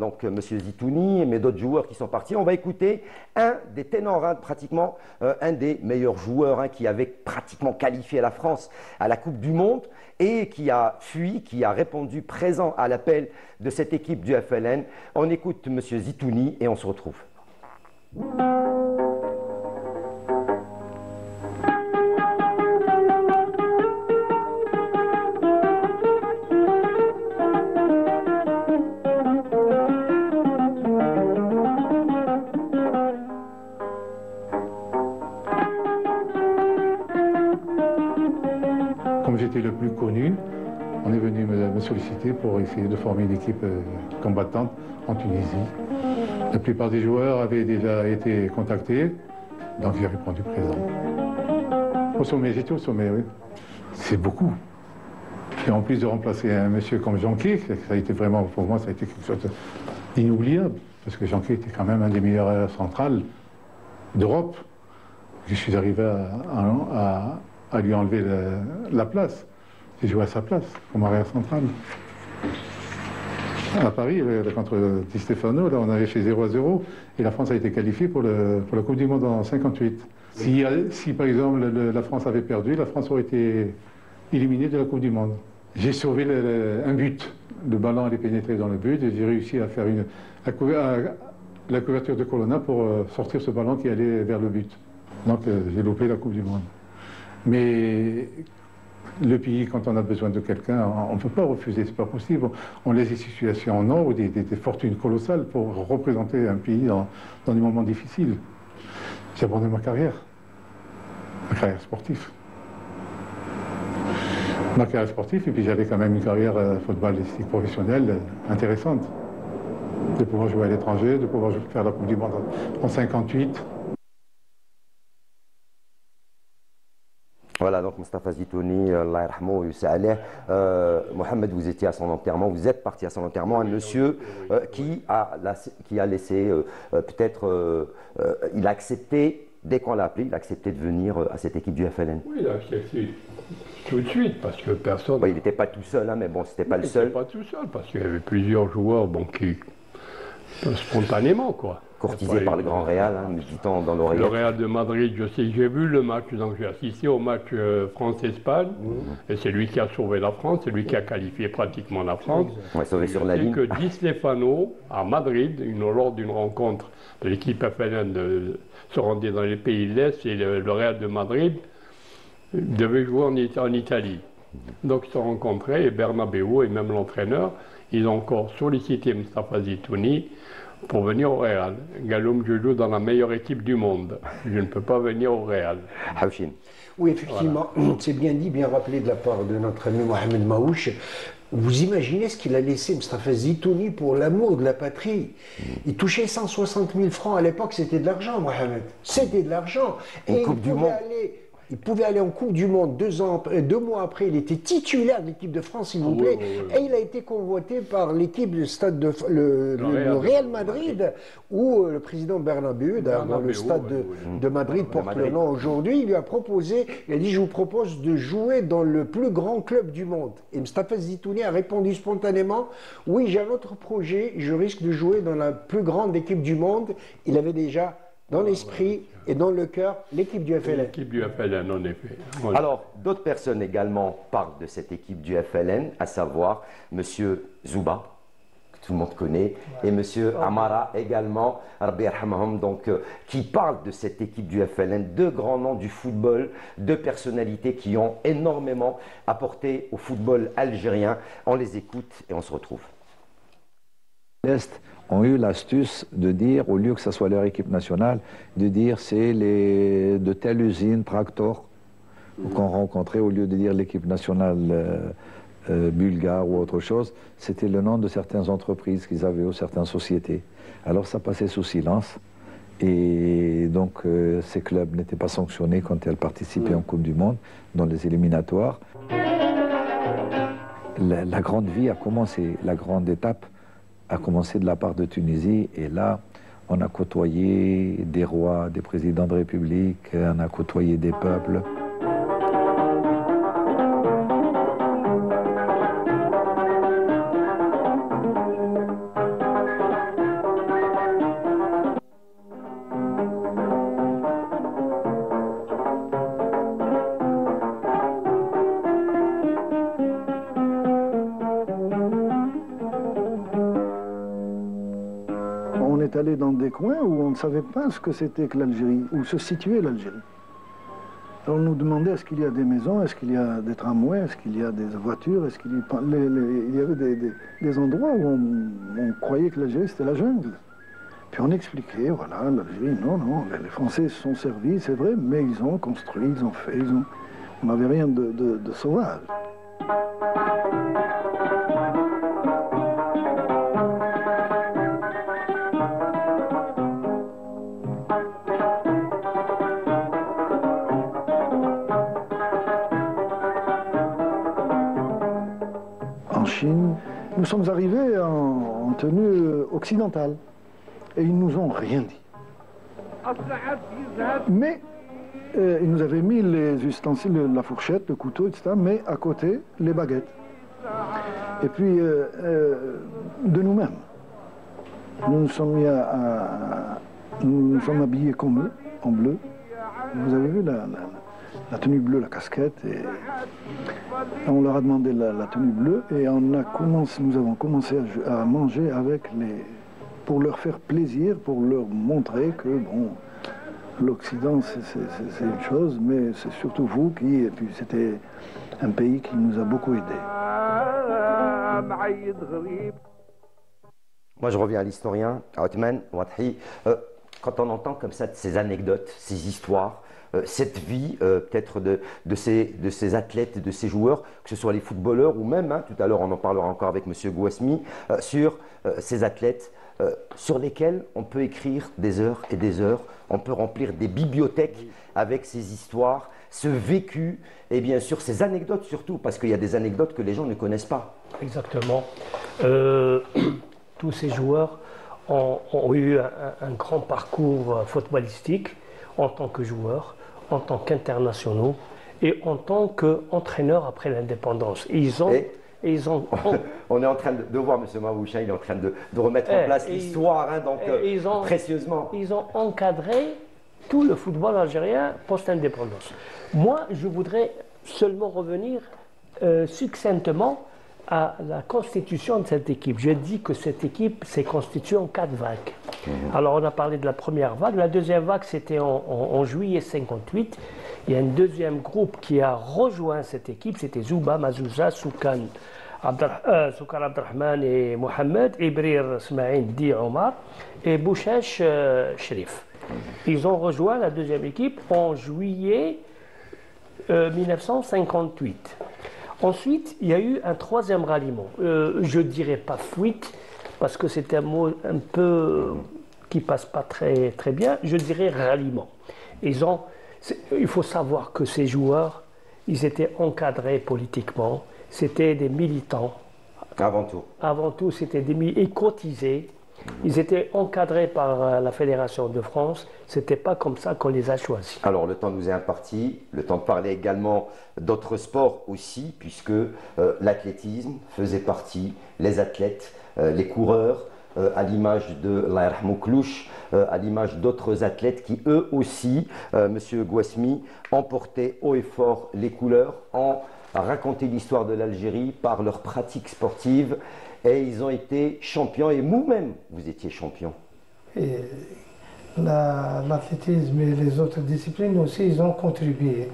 donc Monsieur Zitouni, mais d'autres joueurs qui sont partis. On va écouter un des ténors, hein, pratiquement un des meilleurs joueurs hein, qui avait pratiquement qualifié la France à la Coupe du Monde et qui a fui, qui a répondu présent à l'appel de cette équipe du FLN. On écoute M. Zitouni et on se retrouve. Comme j'étais le plus connu, on est venu me solliciter pour essayer de former une équipe combattante en Tunisie. La plupart des joueurs avaient déjà été contactés, donc j'ai répondu présent. Au sommet, j'étais au sommet, oui. C'est beaucoup. Et en plus de remplacer un monsieur comme Jean-Claude, ça a été vraiment, pour moi, ça a été quelque chose d'inoubliable, parce que Jean-Claude était quand même un des meilleurs centrales d'Europe. Je suis arrivé à lui enlever la place. J'ai joué à sa place, comme arrière central. À Paris, contre Di Stefano, là, on avait fait 0-0 et la France a été qualifiée pour la Coupe du Monde en 58. Si par exemple la France avait perdu, la France aurait été éliminée de la Coupe du Monde. J'ai sauvé un but. Le ballon allait pénétrer dans le but et j'ai réussi à faire la couverture de Colonna pour sortir ce ballon qui allait vers le but. Donc j'ai loupé la Coupe du Monde. Mais le pays, quand on a besoin de quelqu'un, on ne peut pas refuser, c'est pas possible. On laisse des situations en or ou des fortunes colossales pour représenter un pays dans des moments difficiles. J'ai abandonné ma carrière sportive. Ma carrière sportive, et puis j'avais quand même une carrière footballistique professionnelle intéressante. De pouvoir jouer à l'étranger, de pouvoir faire la Coupe du Monde en 58. Voilà, donc Mostafa Zitouni, Allah yarhamou, Mohamed, vous étiez à son enterrement, vous êtes parti à son enterrement, un monsieur qui a laissé, peut-être, il a accepté, dès qu'on l'a appelé, il a accepté de venir à cette équipe du FLN. Oui, il a accepté tout de suite, parce que personne... Bon, il n'était pas tout seul, hein, mais bon, c'était pas le seul. Il n'était pas tout seul, parce qu'il y avait plusieurs joueurs qui, spontanément, quoi. Courtisé par le Grand Real, hein, dit-on dans l'oreillette. Le Real de Madrid, je sais, j'ai vu le match, donc j'ai assisté au match France-Espagne, et c'est lui qui a sauvé la France, c'est lui qui a qualifié pratiquement la France. On va sauver sur la ligne. Que Di Stefano, à Madrid, lors d'une rencontre de l'équipe FLN se rendait dans les pays de l'Est, et le Real de Madrid devait jouer en Italie. Donc ils se sont rencontrés, et Bernabéu et même l'entraîneur, ils ont encore sollicité Mostafa Zitouni pour venir au Real. Galoum, je joue dans la meilleure équipe du monde. Je ne peux pas venir au Real. Hawchin. Oui, effectivement, voilà. C'est bien dit, bien rappelé de la part de notre ami Mohamed Maouch. Vous imaginez ce qu'il a laissé Mostafa Zitouni pour l'amour de la patrie. Il touchait 160 000 francs à l'époque, c'était de l'argent, Mohamed. C'était de l'argent. Et Coupe du Monde. Il pouvait aller en Coupe du Monde 2 mois après. Il était titulaire de l'équipe de France, s'il vous plaît. Et il a été convoité par l'équipe du stade le Real Madrid, où le président Bernabéu, dans le stade de Madrid, porte le nom aujourd'hui. Il lui a proposé, il a dit, je vous propose de jouer dans le plus grand club du monde. Et Mustapha Zitouni a répondu spontanément, oui, j'ai un autre projet, je risque de jouer dans la plus grande équipe du monde. Il avait déjà dans l'esprit et dans le cœur l'équipe du FLN. L'équipe du FLN, en effet. Voilà. Alors, d'autres personnes également parlent de cette équipe du FLN, à savoir M. Zouba, que tout le monde connaît, et M. Amara également, Rabbi Arhamahum, donc, qui parlent de cette équipe du FLN, deux grands noms du football, deux personnalités qui ont énormément apporté au football algérien. On les écoute et on se retrouve. L'Est ont eu l'astuce de dire, au lieu que ce soit leur équipe nationale, de dire c'est de telle usine, Tractor, qu'on rencontrait, au lieu de dire l'équipe nationale bulgare ou autre chose, c'était le nom de certaines entreprises qu'ils avaient ou certaines sociétés. Alors ça passait sous silence, et donc ces clubs n'étaient pas sanctionnés quand ils participaient en Coupe du Monde, dans les éliminatoires. La grande vie a commencé, la grande étape a commencé de la part de Tunisie, et là, on a côtoyé des rois, des présidents de république, on a côtoyé des peuples. Allé dans des coins où on ne savait pas ce que c'était que l'Algérie, où se situait l'Algérie. On nous demandait est-ce qu'il y a des maisons, est-ce qu'il y a des tramways, est-ce qu'il y a des voitures, est-ce qu'il y avait des endroits où on croyait que l'Algérie c'était la jungle. Puis on expliquait, voilà, l'Algérie, non, les Français se sont servis, c'est vrai, mais ils ont construit, ils ont fait, on n'avait rien de sauvage. Nous sommes arrivés en tenue occidentale et ils nous ont rien dit. Mais ils nous avaient mis les ustensiles, la fourchette, le couteau, etc., mais à côté, les baguettes. Et puis, de nous-mêmes, nous nous sommes mis nous nous sommes habillés comme eux, en bleu. Vous avez vu la tenue bleue, la casquette, et on leur a demandé la tenue bleue, et nous avons commencé à manger avec pour leur faire plaisir, pour leur montrer que bon, l'Occident c'est une chose, mais c'est surtout vous et puis c'était un pays qui nous a beaucoup aidés. Moi je reviens à l'historien, à Othman Wathi. Quand on entend comme ça ces anecdotes, ces histoires, cette vie peut-être de ces athlètes, de ces joueurs, que ce soit les footballeurs ou même, tout à l'heure on en parlera encore avec M. Gouasmi, sur ces athlètes sur lesquels on peut écrire des heures et des heures, on peut remplir des bibliothèques avec ces histoires, ce vécu et bien sûr ces anecdotes surtout, parce qu'il y a des anecdotes que les gens ne connaissent pas. Exactement. Tous ces joueurs ont eu un grand parcours footballistique en tant que joueurs, en tant qu'internationaux et en tant qu'entraîneurs après l'indépendance. On est en train de voir M. Maboucha, il est en train de remettre en place l'histoire, précieusement. Ils ont encadré tout le football algérien post-indépendance. Moi, je voudrais seulement revenir succinctement à la constitution de cette équipe. Je dis que cette équipe s'est constituée en 4 vagues. Alors on a parlé de la première vague. La deuxième vague, c'était en juillet 58. Il y a un deuxième groupe qui a rejoint cette équipe. C'était Zouba, Mazouza, Soukan Abdelrahman et Mohamed, Ibrir Smaïn Di Omar et Bouchache Sherif. Ils ont rejoint la deuxième équipe en juillet 1958. Ensuite, il y a eu un troisième ralliement. Je ne dirais pas fuite, parce que c'est un mot un peu qui ne passe pas très bien. Je dirais ralliement. Il faut savoir que ces joueurs, ils étaient encadrés politiquement, c'était des militants. Avant tout. Avant tout, c'était des militants, ils cotisaient. Ils étaient encadrés par la Fédération de France. Ce n'était pas comme ça qu'on les a choisis. Alors, le temps nous est imparti, le temps de parler également d'autres sports aussi, puisque l'athlétisme faisait partie, les athlètes, les coureurs, à l'image de Allah yarhamou Klouch, à l'image d'autres athlètes qui, eux aussi, Monsieur Gouasmi, emportaient haut et fort les couleurs en racontant l'histoire de l'Algérie par leurs pratiques sportives. Et ils ont été champions, et vous-même, vous étiez champion. L'athlétisme et les autres disciplines aussi, ils ont contribué.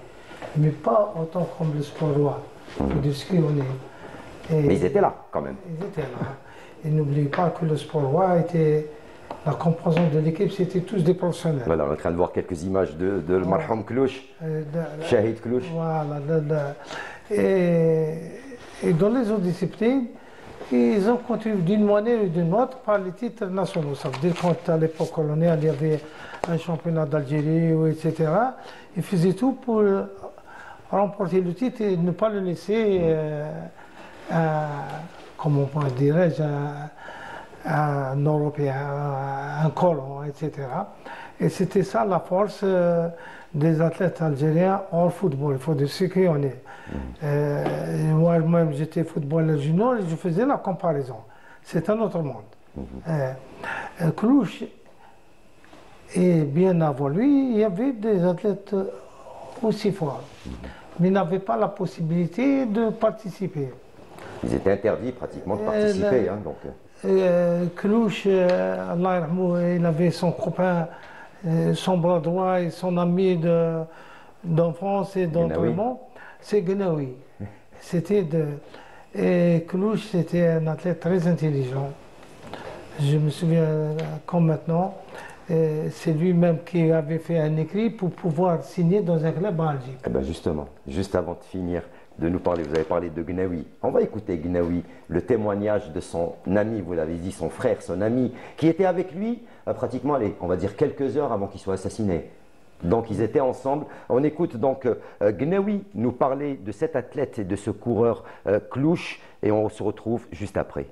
Mais pas autant comme le sport roi, de ce qu'on est. Mais ils étaient là, quand même. Ils étaient là. Et n'oubliez pas que le sport roi était... La composante de l'équipe, c'était tous des professionnels. Voilà, on est en train de voir quelques images de Marham Klouch, Shahid Klouch. Voilà. Et dans les autres disciplines, ils ont contribué d'une manière ou d'une autre par les titres nationaux. Ça veut dire qu'à l'époque coloniale, il y avait un championnat d'Algérie, etc. Ils faisaient tout pour remporter le titre et ne pas le laisser, comment dirais-je, un Européen, un colon, etc. Et c'était ça la force des athlètes algériens hors football. Il faut dire ce qu'on est. Moi-même, j'étais footballeur junior et je faisais la comparaison. C'est un autre monde. Klouch, et bien avant lui, il y avait des athlètes aussi forts, mais ils n'avaient pas la possibilité de participer. Ils étaient interdits pratiquement de participer. Klouch, Allah yarhamou, il avait son copain, son bras droit et son ami d'enfance et d'entraînement, c'est Gnawi. Et Klouch, c'était un athlète très intelligent. Je me souviens comme maintenant, c'est lui-même qui avait fait un écrit pour pouvoir signer dans un club en Algérie. Eh bien justement, juste avant de finir de nous parler, vous avez parlé de Gnawi. On va écouter Gnawi, le témoignage de son ami, vous l'avez dit, son frère, son ami, qui était avec lui pratiquement, on va dire, quelques heures avant qu'il soit assassiné. Donc ils étaient ensemble. On écoute donc Gnawi nous parler de cet athlète et de ce coureur Klouch, et on se retrouve juste après.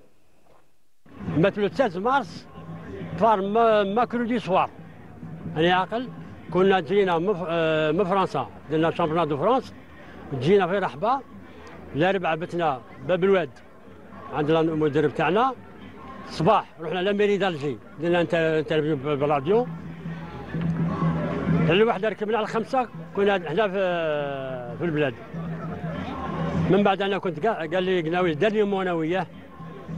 Le 16 mars, par mercredi soir, كنا جينا من فرنسا درنا الشامبيونات دو فرنسا جينا في رحبه الاربعاء بتنا باب الواد عندنا المدرب تاعنا الصباح رحنا لميري دالجي درنا انترفيو بالراديو الوحده ركبنا على 5 كنا هنا في البلاد. من بعد انا كنت قال لي قناوي دار لي انا وياه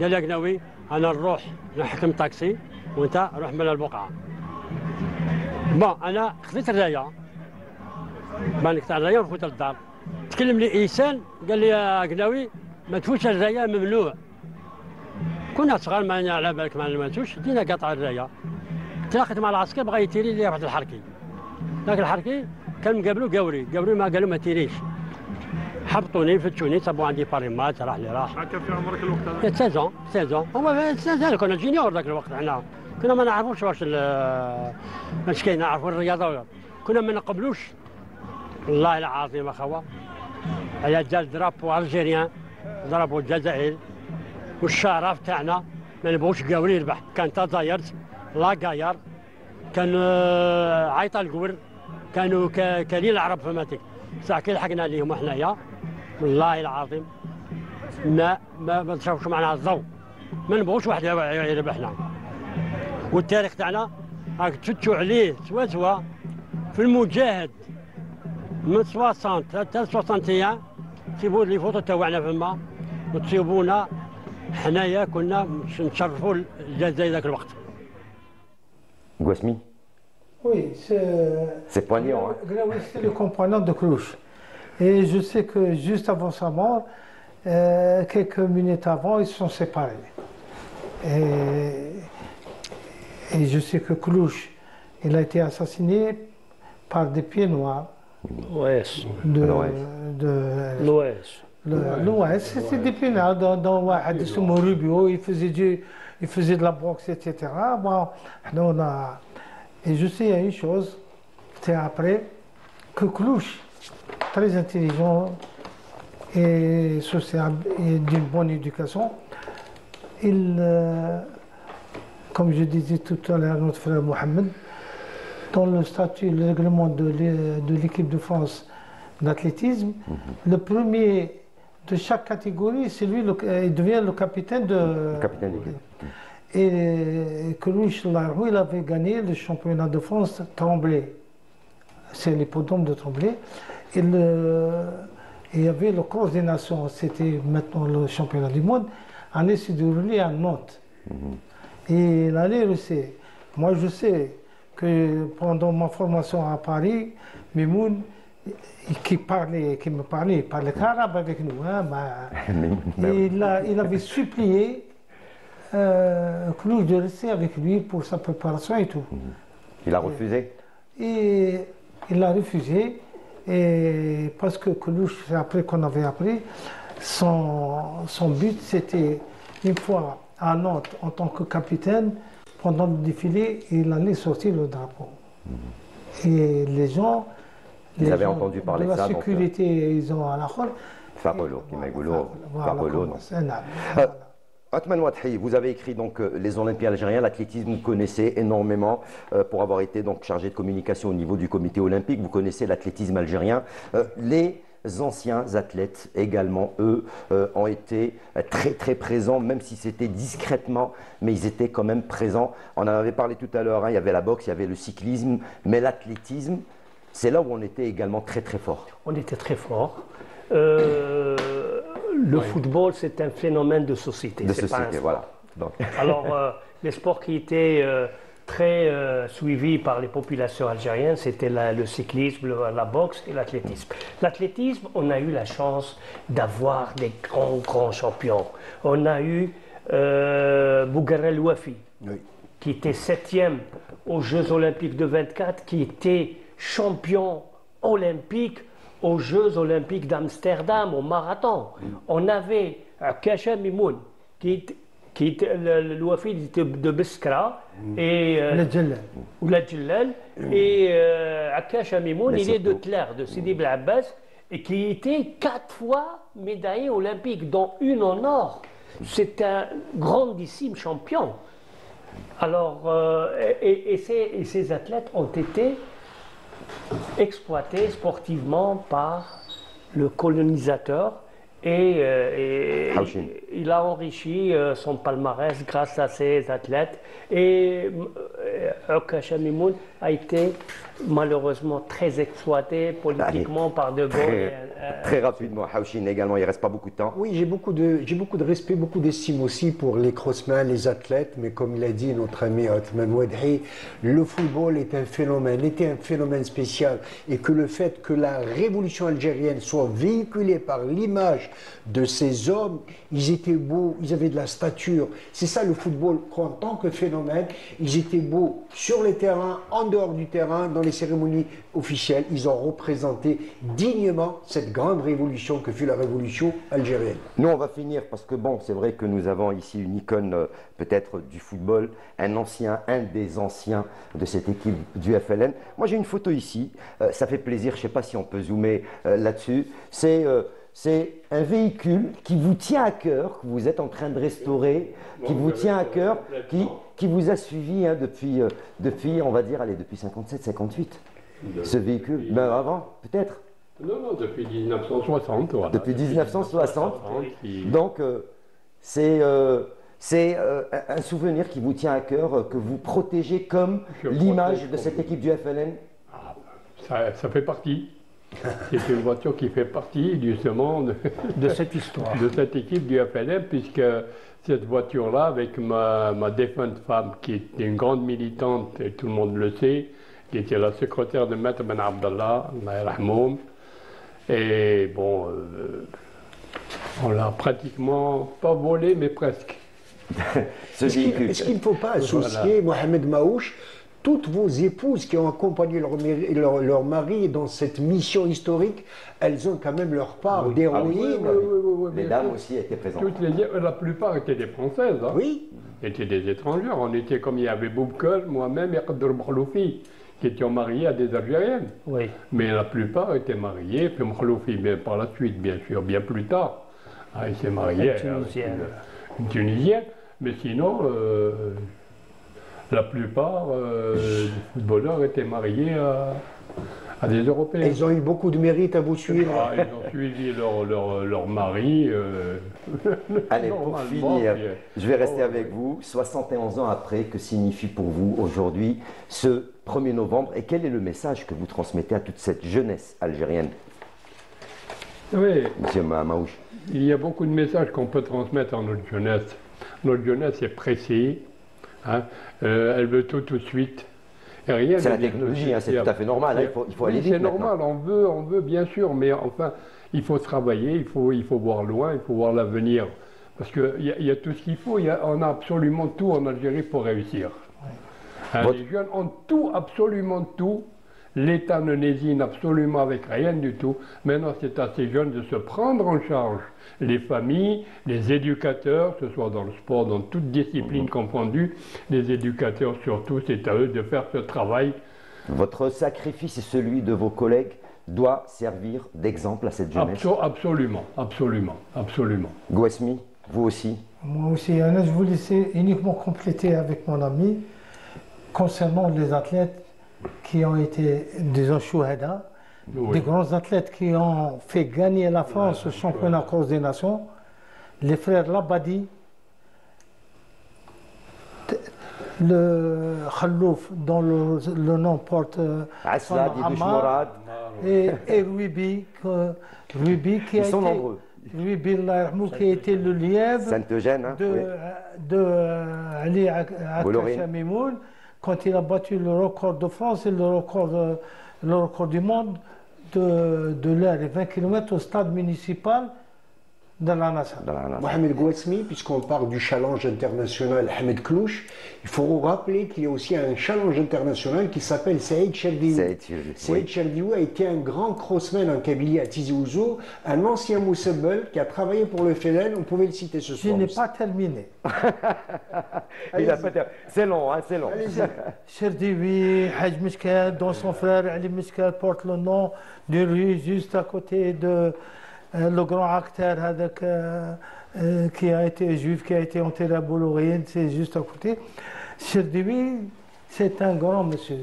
قال لي قناوي انا نروح نحكم طاكسي وانت روح من البقعه. بون انا خذيت الرايه بالك تاع الرايه وفوت للدار. تكلم لي انسان قال لي يا قناوي ما تفوتش الرايه ممنوع. كنا صغار ما على بالك ما نتوش دينا قطع الرايه. تلاقيت مع العسكر بغا يتيري لي واحد الحركي. ذاك الحركي كان مقابلو قاوري ما قالوا ما تيريش. حبطوني فتشوني صابوا عندي باريمات راح لي راح. كان في عمرك الوقت هذا؟ 16 هو 16 كنا جينيور ذاك الوقت حنا كنا ما نعرفوش واش كاين نعرفوا الرياضه كنا ما نقبلوش والله العظيم اخوا هيا جا درابو الجيريان ضربوا الجزائر والشرف تاعنا ما نبغوش قاوري يربح كان تزايرت لا قاير كان عيطه القور كانوا كالين العرب فهمتك ساعه كي لحقنا ليهم حنايا والله العظيم ما تشوفش معنا الضوء ما نبغوش واحد يربحنا والتاريخ تاعنا راك تفتشوا عليه سوا في المجاهد من 60 حتى 61 تجيبوا لي فوتو تاعنا فما وتصيبونا حنايا كنا نشرفوا الجزائر ذاك الوقت. Gouasmi. Oui, c'est poignant. C'est le compagnon de Klouch. Et je sais que juste avant sa mort, quelques minutes avant, ils se sont séparés. Et je sais que Klouch, il a été assassiné par des pieds noirs. L'Ouest. L'Ouest, c'était des pieds noirs dans Rubio, il faisait de la boxe, etc. Bon, et je sais, il y a une chose, c'était après, que Clouche, très intelligent et sociable et d'une bonne éducation, comme je disais tout à l'heure à notre frère Mohamed, dans le statut, le règlement de l'équipe de France d'athlétisme, le premier de chaque catégorie, c'est lui, il devient le capitaine de l'équipe. Et Coluche, il avait gagné le championnat de France Tremblay. C'est l'hippodrome de Tremblay. Et il y avait le cross des nations, c'était maintenant le championnat du monde, allait se dérouler à Nantes. Et il allait rester. Moi, je sais que pendant ma formation à Paris, Mimoun, qui me parlait, il parlait arabe avec nous. Hein, il avait supplié Clouche de rester avec lui pour sa préparation et tout. Il a refusé? Et il a refusé, et parce que Clouche, après qu'on avait appris, son but c'était, une fois à Nantes, en tant que capitaine, pendant le défilé, il allait sortir le drapeau. Et les gens, ils avaient entendu parler de de ça. La sécurité, ils ont à la fois. Farolo, Othman Wadhi, vous avez écrit donc les Olympiques algériens, l'athlétisme, vous connaissez énormément pour avoir été donc chargé de communication au niveau du comité olympique, vous connaissez l'athlétisme algérien. Les anciens athlètes également, eux, ont été très très présents, même si c'était discrètement, mais ils étaient quand même présents. On en avait parlé tout à l'heure, hein, il y avait la boxe, il y avait le cyclisme, mais l'athlétisme, c'est là où on était également très très fort. On était très fort. Le football, c'est un phénomène de société. De société, voilà. Donc. Alors, les sports qui étaient très suivis par les populations algériennes, c'était le cyclisme, la boxe et l'athlétisme. L'athlétisme, on a eu la chance d'avoir des grands champions. On a eu Bouguerel Ouafi, qui était 7e aux Jeux Olympiques de 24, qui était champion olympique aux Jeux Olympiques d'Amsterdam, au marathon. On avait Kasha Mimoun, qui était l'Ouafi était de Beskra, et Djellal, et Kasha Mimoun, il est de Tler, de Sidi Bel Abbas, et qui était 4 fois médaillé olympique, dont une en or. C'est un grandissime champion. Alors, ces athlètes ont été exploité sportivement par le colonisateur et il a enrichi son palmarès grâce à ces athlètes. Et Kasha Mimoun a été malheureusement très exploité politiquement par De Gaulle. Très rapidement, Hawchin également, il ne reste pas beaucoup de temps. Oui, j'ai beaucoup de respect, beaucoup d'estime aussi pour les crossmen, les athlètes, mais comme l'a dit notre ami Othman Wadhi, le football était un phénomène spécial, et que le fait que la révolution algérienne soit véhiculée par l'image de ces hommes, ils étaient beaux, ils avaient de la stature. C'est ça le football, en tant que phénomène, ils étaient beaux sur les terrains, en dehors du terrain, dans les cérémonies officielles, ils ont représenté dignement cette grande révolution que fut la révolution algérienne. Nous, on va finir parce que bon, c'est vrai que nous avons ici une icône peut-être du football, un des anciens de cette équipe du FLN. Moi, j'ai une photo ici, ça fait plaisir, je ne sais pas si on peut zoomer là-dessus. C'est un véhicule qui vous tient à cœur, que vous êtes en train de restaurer, qui vous tient à cœur, qui vous a suivi hein, depuis, on va dire, allez, depuis 57-58. Ce véhicule, ben avant, peut-être. Non, depuis 1960. Voilà. Depuis 1960. Donc, c'est un souvenir qui vous tient à cœur, que vous protégez comme l'image de cette équipe du FLN. Ça fait partie. C'est une voiture qui fait partie justement de cette histoire, de cette équipe du FLN, puisque cette voiture-là, avec ma défunte femme, qui était une grande militante, et tout le monde le sait, qui était la secrétaire de Maître Ben Abdallah, et bon, on l'a pratiquement pas volé, mais presque. Est-ce qu'il ne faut pas associer, Mohamed Maouche, toutes vos épouses qui ont accompagné leur mari dans cette mission historique, elles ont quand même leur part d'héroïne. Les dames aussi étaient présentes. La plupart étaient des Françaises. Hein. Oui. Étaient des étrangères. On était comme il y avait Boubkel, moi-même et Khadr Bkhloufi. qui étaient mariés à des Algériennes. Oui. Mais la plupart étaient mariés, puis Mkhloufi, par la suite, bien sûr, bien plus tard. Il s'est marié avec une Tunisienne. Mais sinon, la plupart des footballeurs étaient mariés à des Européens. Ils ont eu beaucoup de mérite à vous suivre. Ils ont suivi leur mari. Allez, pour finir, je vais rester avec vous. 71 ans après, que signifie pour vous aujourd'hui ce 1er novembre et quel est le message que vous transmettez à toute cette jeunesse algérienne? Oui. Monsieur Maouche. Il y a beaucoup de messages qu'on peut transmettre à notre jeunesse. Notre jeunesse est pressée. Hein, elle veut tout de suite. C'est la technologie, hein, c'est tout à fait normal, hein, il faut aller vite. C'est normal, on veut bien sûr, mais enfin, il faut travailler, il faut voir loin, il faut voir l'avenir. Parce qu'il y a tout ce qu'il faut, on a absolument tout en Algérie pour réussir. Hein, les jeunes ont tout, absolument tout. L'État ne lésine absolument avec rien du tout. Maintenant, c'est à ces jeunes de se prendre en charge. Les familles, les éducateurs, que ce soit dans le sport, dans toute discipline confondue, les éducateurs surtout, c'est à eux de faire ce travail. Votre sacrifice et celui de vos collègues doit servir d'exemple à cette jeunesse. Absolument, absolument, absolument. Gouasmi, vous aussi? Moi aussi, Anna, je voulais uniquement compléter avec mon ami concernant les athlètes qui ont été, disons, chouhada, des grands athlètes qui ont fait gagner la France au championnat Course des Nations, les frères Labadi, le Khallouf, dont le nom porte son Ammar, et Ruibi, qui a été... Ruibi, qui a été le lièvre de Ali Attacha Mimoun, quand il a battu le record de France et le record du monde de l'air et 20 km au stade municipal de la NASA. Mohamed Gouasmi, puisqu'on parle du challenge international Ahmed Klouch, il faut rappeler qu'il y a aussi un challenge international qui s'appelle Saïd Cherdiou. Saïd Cherdiou a été un grand crossman en Kabylie à Tizi Ouzou, un ancien Moussebel qui a travaillé pour le FLN, on pouvait le citer ce soir. Je n'ai pas terminé. C'est long, hein, c'est long. Cherdioui, Haj Mishkel, dont son frère Ali Mishkel porte le nom d'une rue juste à côté de le grand acteur qui a été juif, qui a été enterré à Boulourine, c'est juste à côté. Cherdioui, c'est un grand monsieur.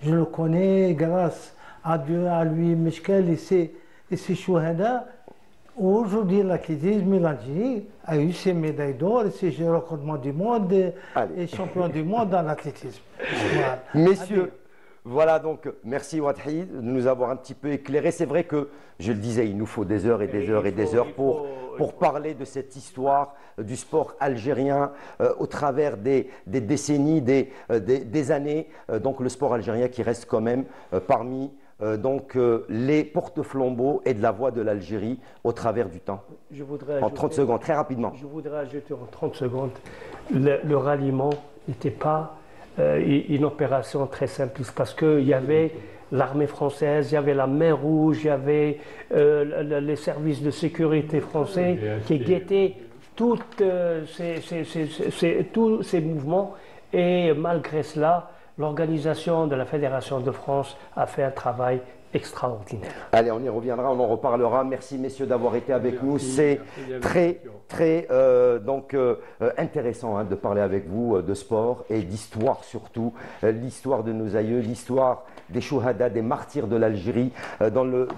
Je le connais grâce à Dieu, à lui, Mishkel et ses chouhada. Aujourd'hui, l'athlétisme, l'Algérie a eu ses médailles d'or et ses records du monde et champion du monde dans l'athlétisme. Voilà. Messieurs, voilà donc, merci Wathi de nous avoir un petit peu éclairé. C'est vrai que, je le disais, il nous faut des heures et des heures et des heures pour parler de cette histoire du sport algérien au travers des décennies, des années. Donc le sport algérien qui reste quand même parmi les porte-flambeaux et de la voix de l'Algérie au travers du temps. En 30 secondes, très rapidement. Je voudrais ajouter en 30 secondes, le ralliement n'était pas une opération très simpliste parce qu'il y avait l'armée française, il y avait la mer Rouge, il y avait les services de sécurité français qui guettaient tous ces mouvements et malgré cela, l'organisation de la Fédération de France a fait un travail extraordinaire. Allez, on y reviendra, on en reparlera. Merci messieurs d'avoir été avec nous. C'est très intéressant de parler avec vous de sport et d'histoire surtout, l'histoire de nos aïeux, l'histoire des chouhada, des martyrs de l'Algérie dans le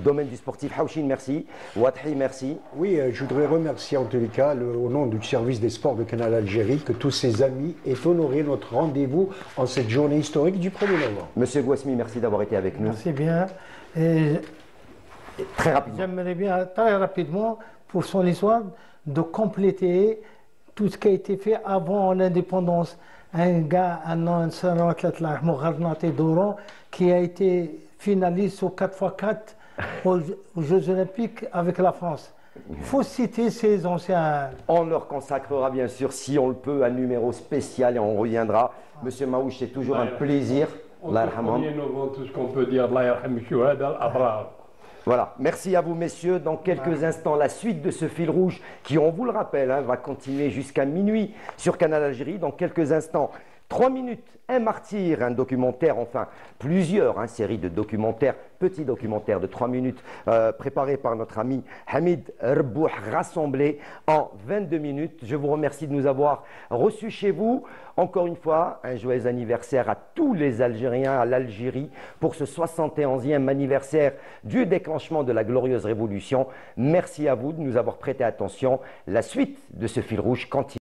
domaine du sportif. Haouchine, merci. Wathi, merci. Oui, je voudrais remercier en tous les cas, au nom du service des sports de Canal Algérie, que tous ses amis aient honoré notre rendez-vous en cette journée historique du 1er novembre. Monsieur Gouasmi, merci d'avoir été avec nous. Merci bien. Et très rapidement. J'aimerais bien, très rapidement, pour son histoire, de compléter tout ce qui a été fait avant l'indépendance. Un gars, un ancien athlète, Gharnaté Douran, qui a été finaliste au 4x4 aux Jeux Olympiques avec la France. Il faut citer ces anciens. On leur consacrera bien sûr, si on le peut, un numéro spécial et on reviendra. Monsieur Maouche, c'est toujours un plaisir. On se 1er novembre, tout ce qu'on peut dire, Voilà, merci à vous messieurs. Dans quelques instants, la suite de ce fil rouge qui, on vous le rappelle, va continuer jusqu'à minuit sur Canal Algérie. Dans quelques instants, 3 minutes, un martyr, un documentaire, enfin plusieurs séries de documentaires, petits documentaires de 3 minutes préparés par notre ami Hamid Rbouh, rassemblés en 22 minutes. Je vous remercie de nous avoir reçus chez vous. Encore une fois, un joyeux anniversaire à tous les Algériens, à l'Algérie, pour ce 71e anniversaire du déclenchement de la glorieuse révolution. Merci à vous de nous avoir prêté attention. La suite de ce fil rouge continue.